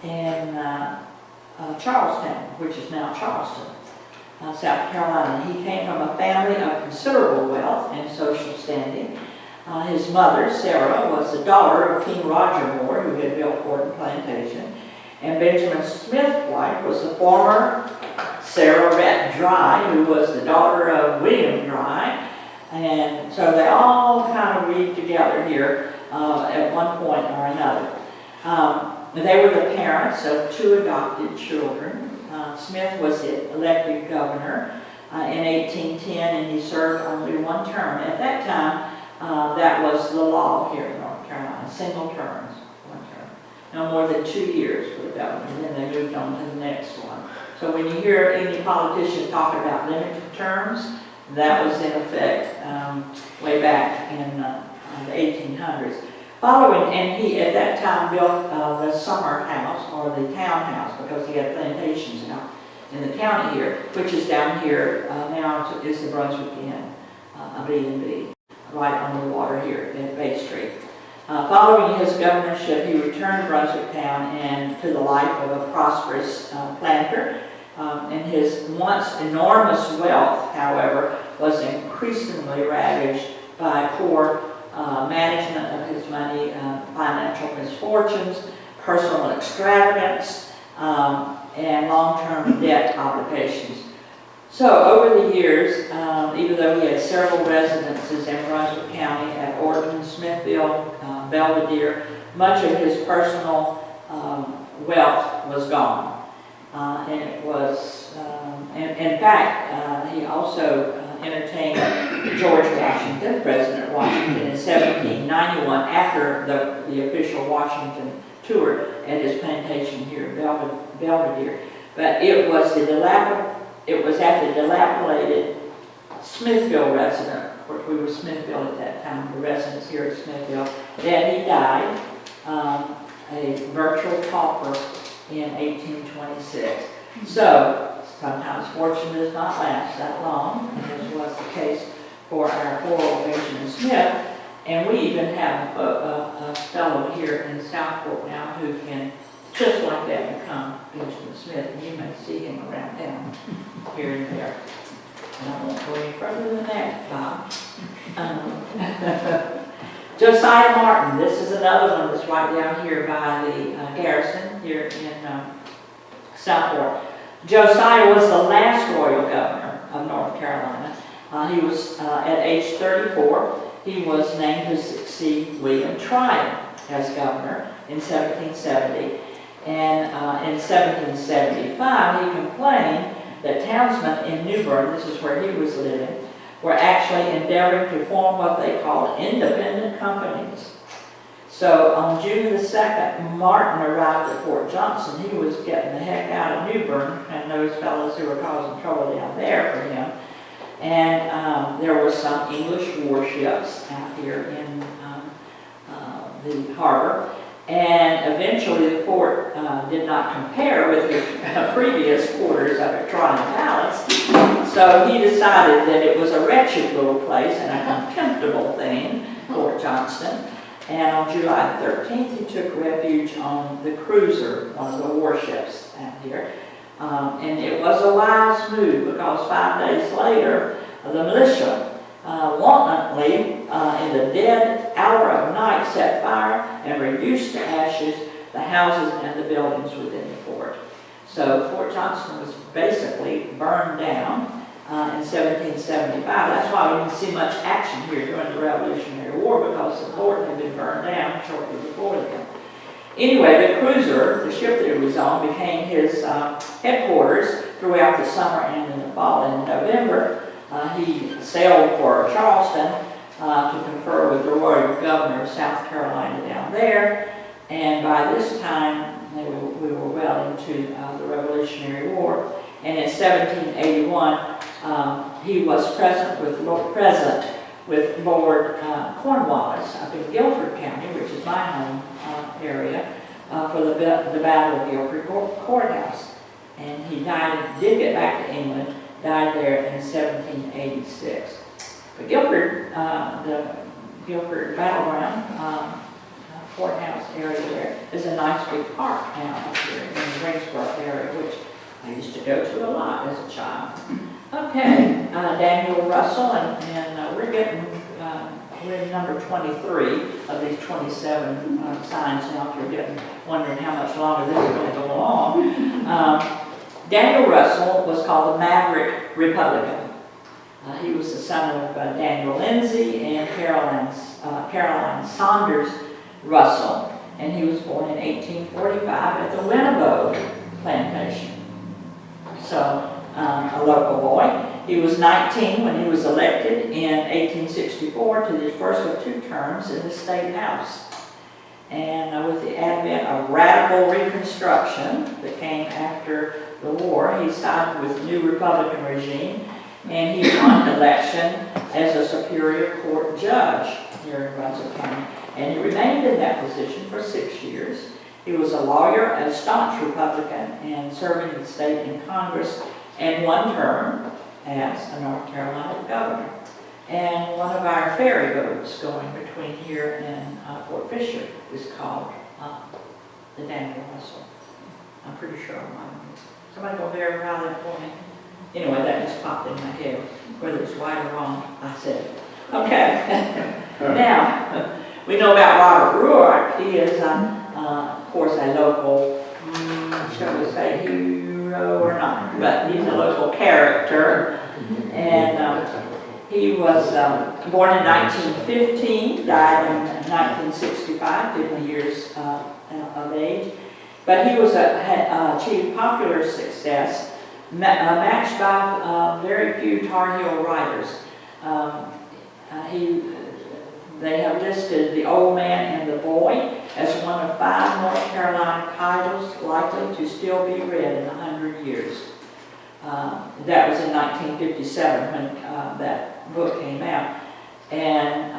in Charlestown, which is now Charleston, South Carolina. He came from a family of considerable wealth and social standing. His mother, Sarah, was the daughter of King Roger Moore, who had built Gordon Plantation. And Benjamin Smith's wife was the former Sarah Rhett Dry, who was the daughter of William Dry. And so they all kind of weave together here at one point or another. They were the parents of 2 adopted children. Smith was elected governor in 1810, and he served only 1 term. At that time, that was the law here in North Carolina, single terms, 1 term. No more than 2 years for the governor, and then they moved on to the next one. So when you hear any politician talking about limited terms, that was in effect way back in the 1800s. Following, and he at that time built the summer house, or the townhouse, because he had plantations out in the county here, which is down here now is the Brunswick Inn, a B&B, right on the water here at Bay Street. Following his governorship, he returned to Brunswick Town and to the life of a prosperous planter. And his once enormous wealth, however, was increasingly ravaged by poor management of his money, financial misfortunes, personal extravagance, and long-term debt obligations. So over the years, even though he had several residences in Brunswick County at Orton, Smithville, Belvedere, much of his personal wealth was gone. And it was, in fact, he also entertained George Washington, President Washington, in 1791 after the official Washington tour at his plantation here in Belvedere. But it was at the dilapidated Smithville residence, of course we were Smithville at that time, the residence here at Smithville, that he died, a virtual pauper in 1826. So sometimes fortune does not last that long, as was the case for our poor old Benjamin Smith. And we even have a fellow here in Southport now who can just like that become Benjamin Smith, and you may see him around town here and there. And I won't go any further than that, Bob. Josiah Martin, this is another one that's right down here by the garrison here in Southport. Josiah was the last royal governor of North Carolina. He was, at age 34, he was named to succeed William Tryon as governor in 1770. And in 1775, he complained that townsmen in Newburgh, this is where he was living, were actually endeavoring to form what they called independent companies. So on June the 2nd, Martin arrived at Fort Johnson. He was getting the heck out of Newburgh, and those fellows who were causing trouble down there for him. And there were some English warships out here in the harbor. And eventually the fort did not compare with the previous quarters of a Trotting Palace. So he decided that it was a wretched little place and a contemptible thing, Fort Johnston. And on July 13th, he took refuge on the cruiser, one of the warships out here. And it was a wise move because 5 days later, the militia wantonly, in the dead hour of night, set fire and reduced to ashes the houses and the buildings within the fort. So Fort Johnston was basically burned down in 1775. That's why we didn't see much action here during the Revolutionary War, because the fort had been burned down shortly before then. Anyway, the cruiser, the ship that it was on, became his headquarters throughout the summer and in the fall. In November, he sailed for Charleston to confer with the royal governor of South Carolina down there. And by this time, we were well into the Revolutionary War. And in 1781, he was present with Lord Cornwallis up in Guilford County, which is my home area, for the Battle of Guilford Courthouse. And he did get back to England, died there in 1786. But Guilford, the Guilford Battleground courthouse area there is a nice big park now up here in the Greensboro area, which I used to go to a lot as a child. Okay, Daniel Russell, and we're in number 23 of these 27 signs now, if you're wondering how much longer this is going to go on. Daniel Russell was called the Maverick Republican. He was the son of Daniel Lindsay and Caroline Saunders Russell, and he was born in 1845 at the Winnebago Plantation. So, a local boy. He was 19 when he was elected in 1864 to his first of 2 terms in the State House. And with the advent of radical Reconstruction that came after the war, he sided with the new Republican regime, and he won election as a Superior Court judge here in Brunswick County. And he remained in that position for 6 years. He was a lawyer, a staunch Republican, and serving the state in Congress, and 1 term as a North Carolina governor. And one of our ferry boats going between here and Fort Fisher is called the Daniel Russell. I'm pretty sure I'm right. Somebody go verify that for me. Anyway, that just popped in my head. Whether it's right or wrong, I said it. Okay. Now, we know about Robert Ruark. He is, of course, a local, shall we say, hero or not, but he's a local character. And he was born in 1915, died in 1965, 50 years of age. But he was achieved popular success, matched by very few Tar Heel writers. They have listed The Old Man and the Boy as one of 5 North Carolina titles likely to still be read in 100 years. That was in 1957 when that book came out. And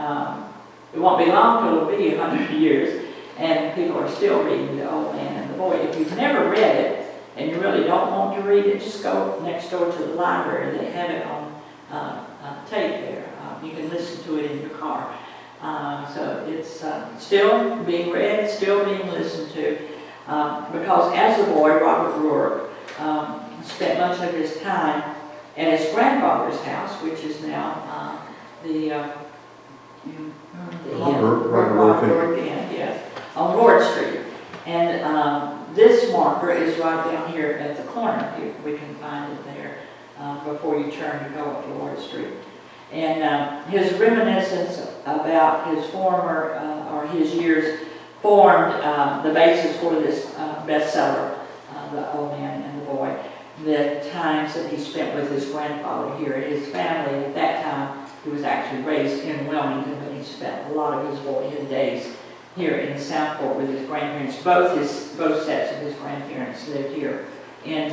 it won't be long till it'll be 100 years, and people are still reading The Old Man and the Boy. If you've never read it, and you really don't want to read it, just go next door to the library. They have it on tape there. You can listen to it in your car. So it's still being read, still being listened to, because as a boy, Robert Ruark spent much of his time at his grandfather's house, which is now on Lord Street. And this marker is right down here at the corner. We can find it there before you turn to go up to Lord Street. And his reminiscence about his former, or his years, formed the basis for this bestseller, The Old Man and the Boy. The times that he spent with his grandfather here. His family at that time, he was actually raised in Wilmington, but he spent a lot of his boyhood days here in Southport with his grandparents. Both sets of his grandparents lived here in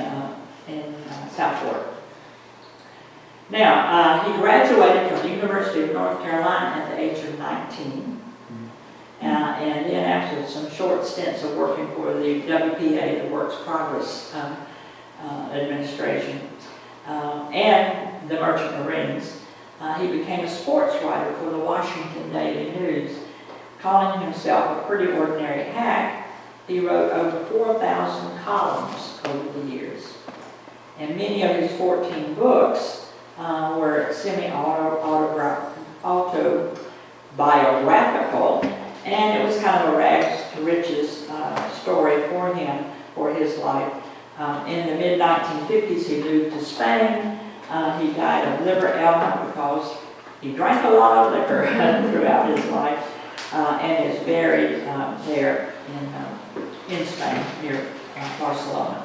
Southport. Now, he graduated from the University of North Carolina at the age of 19. And then after some short stints of working for the WPA, the Works Progress Administration, and the Merchant Marines, he became a sports writer for the Washington Daily News. Calling himself a pretty ordinary hack, he wrote over 4,000 columns over the years. And many of his 14 books were semi-autobiographical, and it was kind of a rags to riches story for him, for his life. In the mid-1950s, he moved to Spain. He died of liver ailment because he drank a lot of liquor throughout his life, and is buried there in Spain, near Barcelona.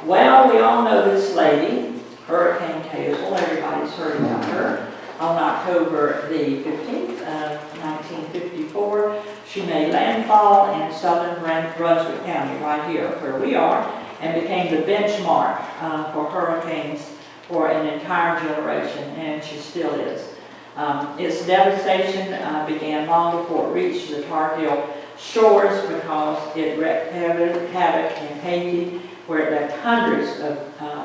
Well, we all know this lady, Hurricane Hazel. Everybody's heard about her. On October the 15th of 1954, she made landfall in southern Brunswick County, right here where we are, and became the benchmark for hurricanes for an entire generation, and she still is. Its devastation began long before it reached the Tar Heel shores because it wreaked havoc in Haiti, where it left hundreds of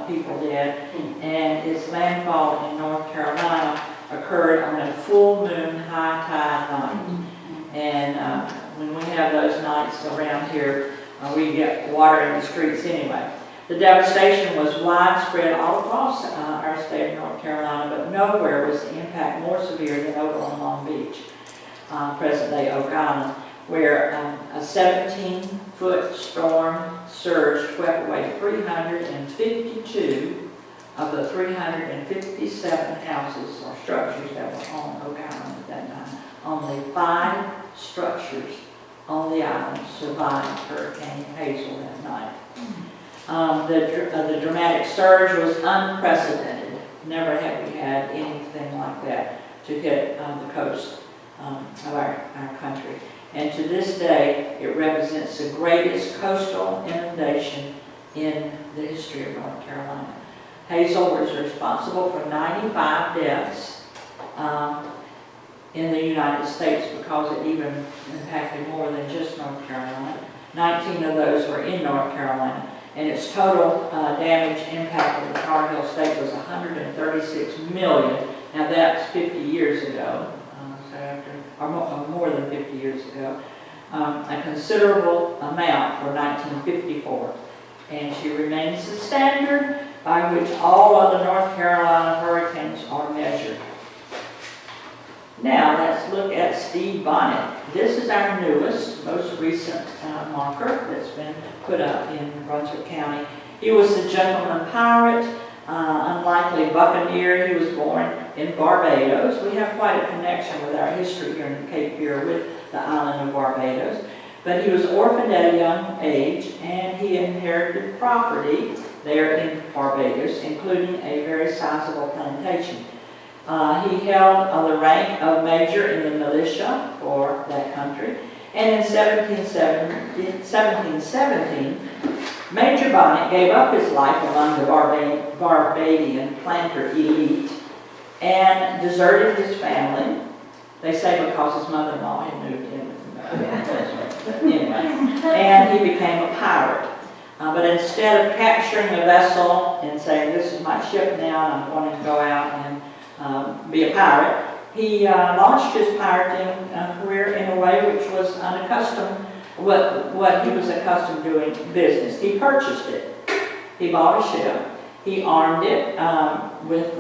people dead, and its landfall in North Carolina occurred on a full moon high tide night. And when we have those nights around here, we get water in the streets anyway. The devastation was widespread all across our state of North Carolina, but nowhere was the impact more severe than over on Long Beach, present-day Oak Island, where a 17-foot storm surge swept away 352 of the 357 houses or structures that were on Oak Island at that time. Only 5 structures on the island survived Hurricane Hazel that night. The dramatic surge was unprecedented. Never have we had anything like that to hit the coast of our country. And to this day, it represents the greatest coastal inundation in the history of North Carolina. Hazel was responsible for 95 deaths in the United States because it even impacted more than just North Carolina. 19 of those were in North Carolina, and its total damage impact of the Tar Heel state was $136 million. Now that's 50 years ago, so after, or more than 50 years ago, a considerable amount for 1954. And she remains the standard by which all other North Carolina hurricanes are measured. Now let's look at Steve Bonnet. This is our newest, most recent marker that's been put up in Brunswick County. He was a gentleman pirate, unlikely buccaneer. He was born in Barbados. We have quite a connection with our history here in Cape Fear with the island of Barbados. But he was orphaned at a young age, and he inherited property there in Barbados, including a very sizable plantation. He held the rank of major in the militia for that country. And in 1717, Major Bonnet gave up his life among the Barbadian planter elite and deserted his family. They say because his mother-in-law had moved in with him. Anyway, and he became a pirate. But instead of capturing a vessel and saying, "This is my ship now, and I'm going to go out and be a pirate," he launched his pirating career in a way which was unaccustomed, what he was accustomed doing business. He purchased it. He bought a ship. He armed it with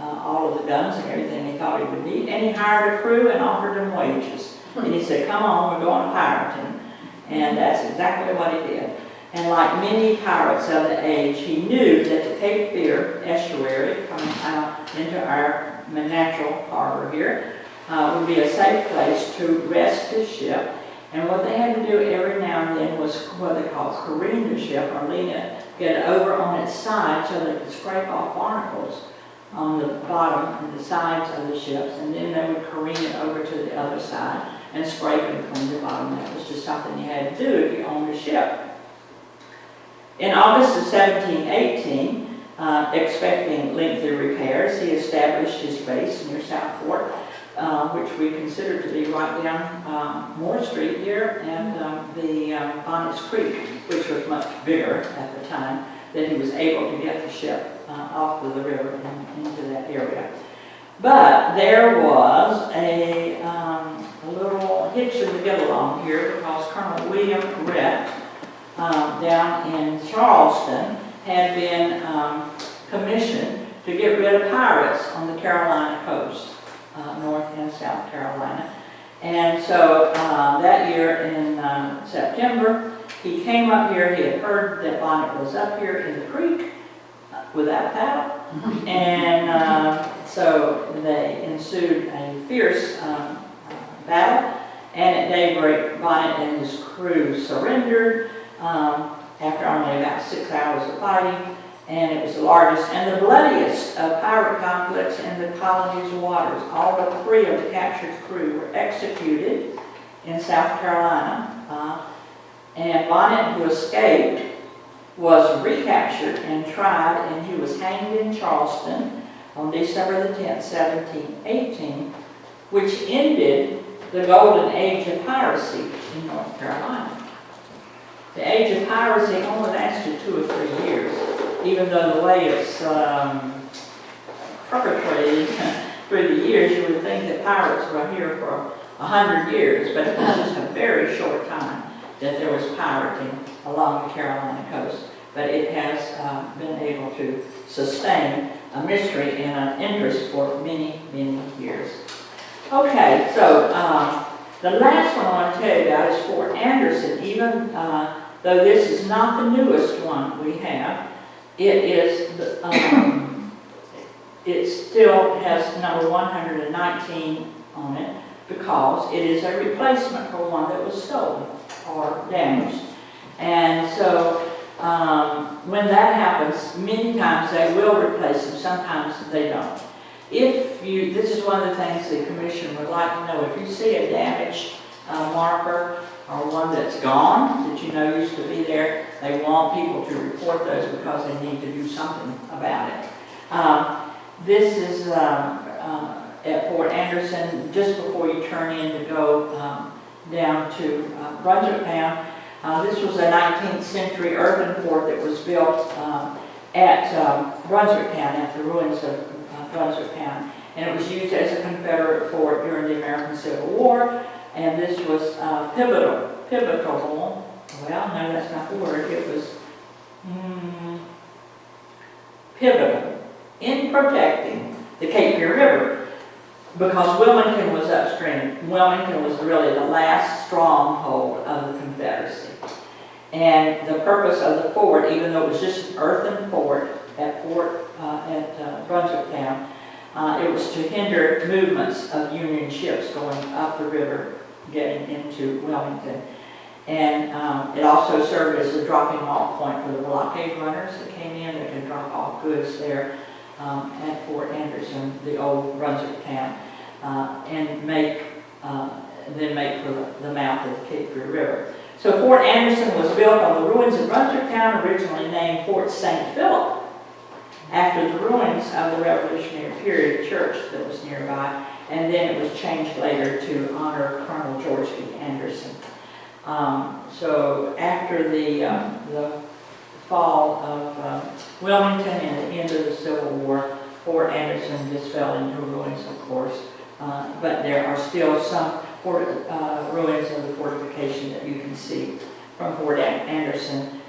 all of the guns and everything he thought he would need, and he hired a crew and offered them wages. And he said, "Come on, we're going pirating." And that's exactly what he did. And like many pirates of the age, he knew that the Cape Fear estuary, coming out into our natural harbor here, would be a safe place to rest his ship. And what they had to do every now and then was what they call careen the ship, or lean it, get it over on its side so they could scrape off barnacles on the bottom and the sides of the ships, and then they would careen it over to the other side and scrape and clean the bottom. That was just something you had to do if you owned a ship. In August of 1718, expecting lengthy repairs, he established his base near Southport, which we consider to be right down Moore Street here, and the Bonnet's Creek, which was much bigger at the time, that he was able to get the ship off of the river and into that area. But there was a little hitch in the get-along here, because Colonel William Rhett down in Charleston had been commissioned to get rid of pirates on the Carolina coast, North and South Carolina. And so that year in September, he came up here. He had heard that Bonnet was up here in the creek without paddle. And so they ensued a fierce battle. And at daybreak, Bonnet and his crew surrendered after only about 6 hours of fighting. And it was the largest and the bloodiest of pirate conflicts in the colony's waters. All but 3 of the captured crew were executed in South Carolina. And Bonnet, who escaped, was recaptured and tried, and he was hanged in Charleston on December the 10th, 1718, which ended the golden age of piracy in North Carolina. The age of piracy only lasted 2 or 3 years, even though the way it's perpetrated through the years, you would think that pirates were here for 100 years, but it was just a very short time that there was pirating along the Carolina coast. But it has been able to sustain a mystery and an interest for many, many years. Okay, so the last one I want to tell you about is Fort Anderson. Even though this is not the newest one we have, it is it still has number 119 on it, because it is a replacement for one that was stolen or damaged. And so when that happens, many times they will replace them, sometimes they don't. This is one of the things the commission would like to know. If you see a damaged marker or one that's gone, that you know used to be there, they want people to report those because they need to do something about it. This is at Fort Anderson, just before you turn in to go down to Brunswick Town. This was a 19th century earthen fort that was built at Brunswick Town, at the ruins of Brunswick Town. And it was used as a Confederate fort during the American Civil War. And this was pivotal, well, no, that's not the word. It was pivotal in protecting the Cape Fear River, because Wilmington was upstream. Wilmington was really the last stronghold of the Confederacy. And the purpose of the fort, even though it was just an earthen fort at Brunswick Town, it was to hinder movements of Union ships going up the river, getting into Wilmington. And it also served as a dropping off point for the blockade runners that came in. They could drop off goods there at Fort Anderson, the old Brunswick town, and then make for the mouth of the Cape Fear River. So Fort Anderson was built on the ruins of Brunswick Town, originally named Fort St. Philip, after the ruins of the Revolutionary period church that was nearby, and then it was changed later to honor Colonel George B. Anderson. So after the fall of Wilmington and the end of the Civil War, Fort Anderson just fell into ruins, of course, but there are still some ruins of the fortification that you can see from Fort Anderson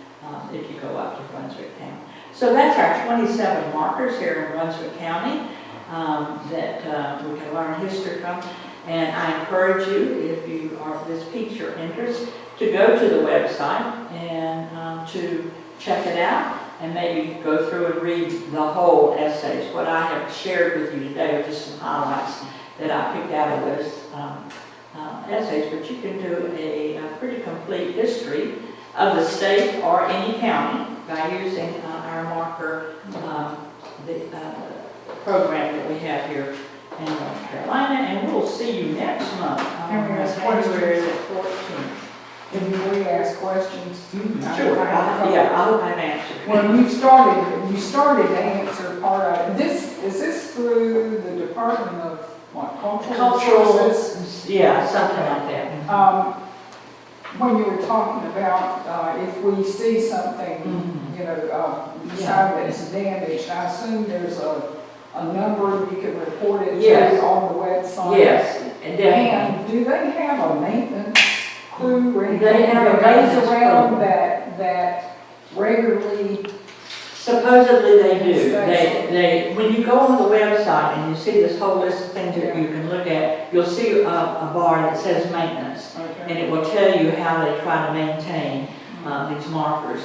if you go up to Brunswick Town. So that's our 27 markers here in Brunswick County that we can learn history from. And I encourage you, if you this piques your interest, to go to the website and to check it out and maybe go through and read the whole essays. What I have shared with you today are just some highlights that I picked out of those essays, but you can do a pretty complete history of the state or any county by using our marker, the program that we have here in North Carolina, and we'll see you next month on February the 14th. Can you re-ask questions? Sure, I hope I've answered. Well, you started to answer part of it. Is this through the Department of what, Cultural Resources? Yeah, something like that. When you were talking about if we see something, sign that's damaged, I assume there's a number you can report it Yes. to on the website. Yes, and definitely. And do they have a maintenance crew or anything They have a that maintenance goes around crew. that regularly? Supposedly they do. Inspects. They, when you go on the website and you see this whole list of things that you can look at, you'll see a bar that says maintenance. And Okay. it will tell you how they try to maintain these markers.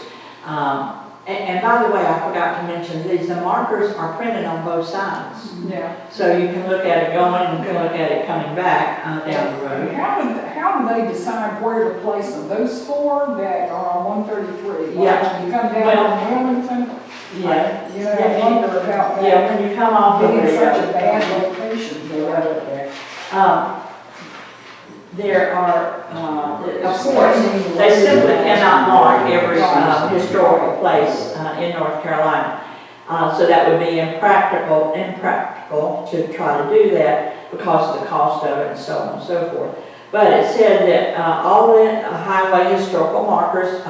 And by the way, I forgot to mention these, the markers are printed on both sides. Yeah. So you can look at it going and you can look at it coming back down the road. How do they decide where to place them? Those four that are on 133? Yeah. When you come down Well, on Wilmington? Yeah. I wonder about that. Yeah, when you come off of Being the, such a bad location for that. there are, of course, they simply cannot mark every historical place in North Carolina. So that would be impractical to try to do that because of the cost of it and so on and so forth. But it said that all the highway historical markers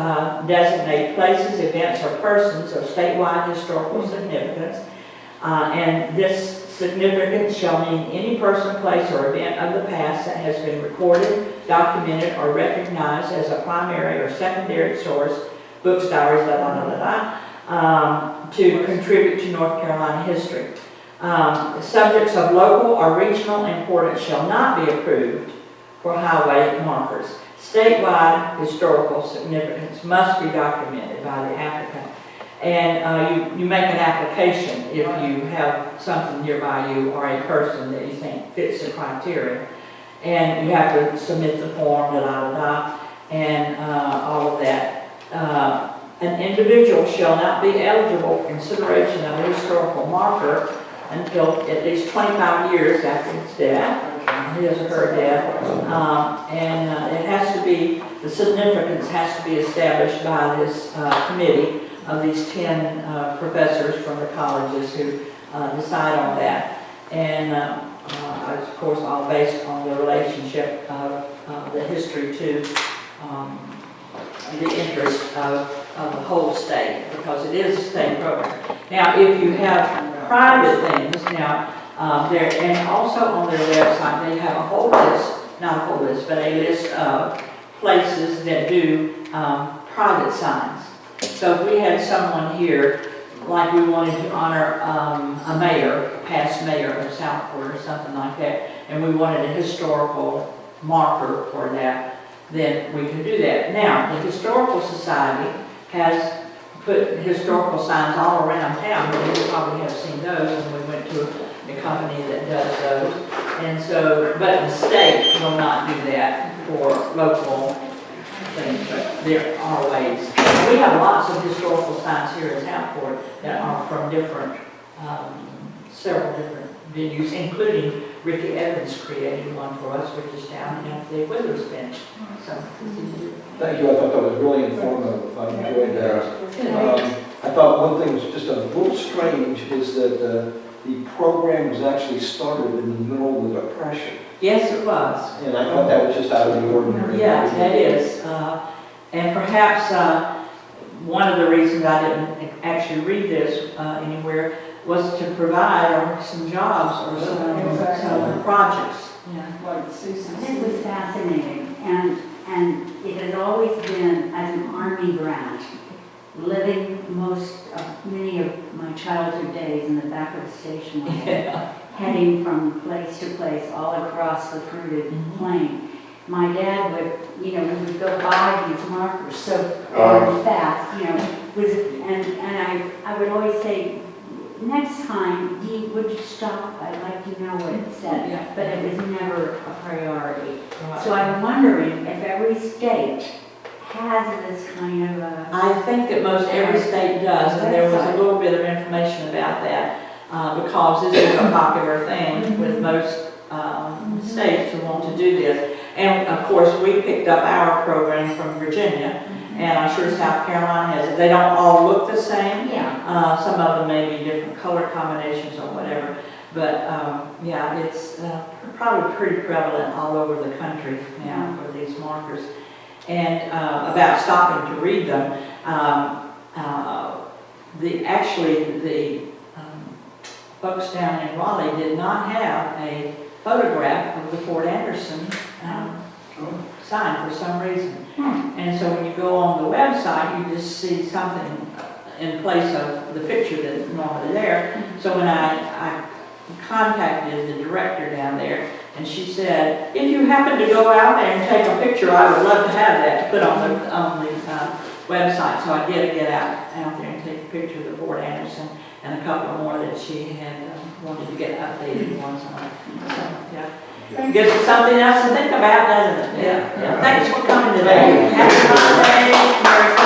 designate places, events, or persons of statewide historical significance. And this significance shall mean any person, place, or event of the past that has been recorded, documented, or recognized as a primary or secondary source, books, diaries, to contribute to North Carolina history. Subjects of local or regional importance shall not be approved for highway markers. Statewide historical significance must be documented by the applicant. And you make an application if you have something nearby you or a person that you think fits the criteria. And you have to submit the form, and all of that. An individual shall not be eligible for consideration of a historical marker until at least 25 years after his death, his or her death. It has to be, the significance has to be established by this committee of these 10 professors from the colleges who decide on that. And of course, all based on the relationship of the history to the interest of the whole state, because it is a state program. Now, if you have private things, there, and also on their website, they have a whole list, not a whole list, but a list of places that do private signs. So if we had someone here, like we wanted to honor a mayor, a past mayor of Southport or something like that, and we wanted a historical marker for that, then we can do that. Now, the Historical Society has put historical signs all around town. You probably have seen those when we went to a company that does those. And so, but the state will not do that for local things, but there are ways. We have lots of historical signs here in Southport that are from different, several different venues, including Ricky Evans created one for us, which is down at the Withers Bench. So, thank you. I thought that was really informative. I enjoyed that. I thought one thing was just a little strange is that the program was actually started in the middle of the Depression. yes, it was. And I thought that was just out of the ordinary. Yeah, that is. And perhaps one of the reasons I didn't actually read this anywhere was to provide some jobs or some projects. Yeah. Like Susan. It was fascinating, and it has always been as an Army branch, living many of my childhood days in the back of the station wagon, heading from place to place all across the fruited plain. My dad would, we would go buy these markers so fast, and I would always say, next time, Dee, would you stop? I'd like to know what it said. Yeah. But it was never a priority. Right. So I'm wondering if every state has this kind of a... I think that most every state does, and there was a little bit of information about that because this is a popular thing with most states who want to do this. And of course, we picked up our program from Virginia, and I'm sure South Carolina has it. They don't all look the same. Yeah. Some of them may be different color combinations or whatever. But yeah, it's probably pretty prevalent all over the country now for these markers. And about stopping to read them, the folks down in Raleigh did not have a photograph of the Fort Anderson sign for some reason. And so when you go on the website, you just see something in place of the picture that's normally there. So when I contacted the director down there, and she said, if you happen to go out there and take a picture, I would love to have that to put on the website. So I did get out there and take a picture of the Fort Anderson and a couple more that she had wanted to get updated ones on it. So, yeah. Gives us something else to think about, doesn't it? Yeah. Thanks for coming today. Happy holidays. Merry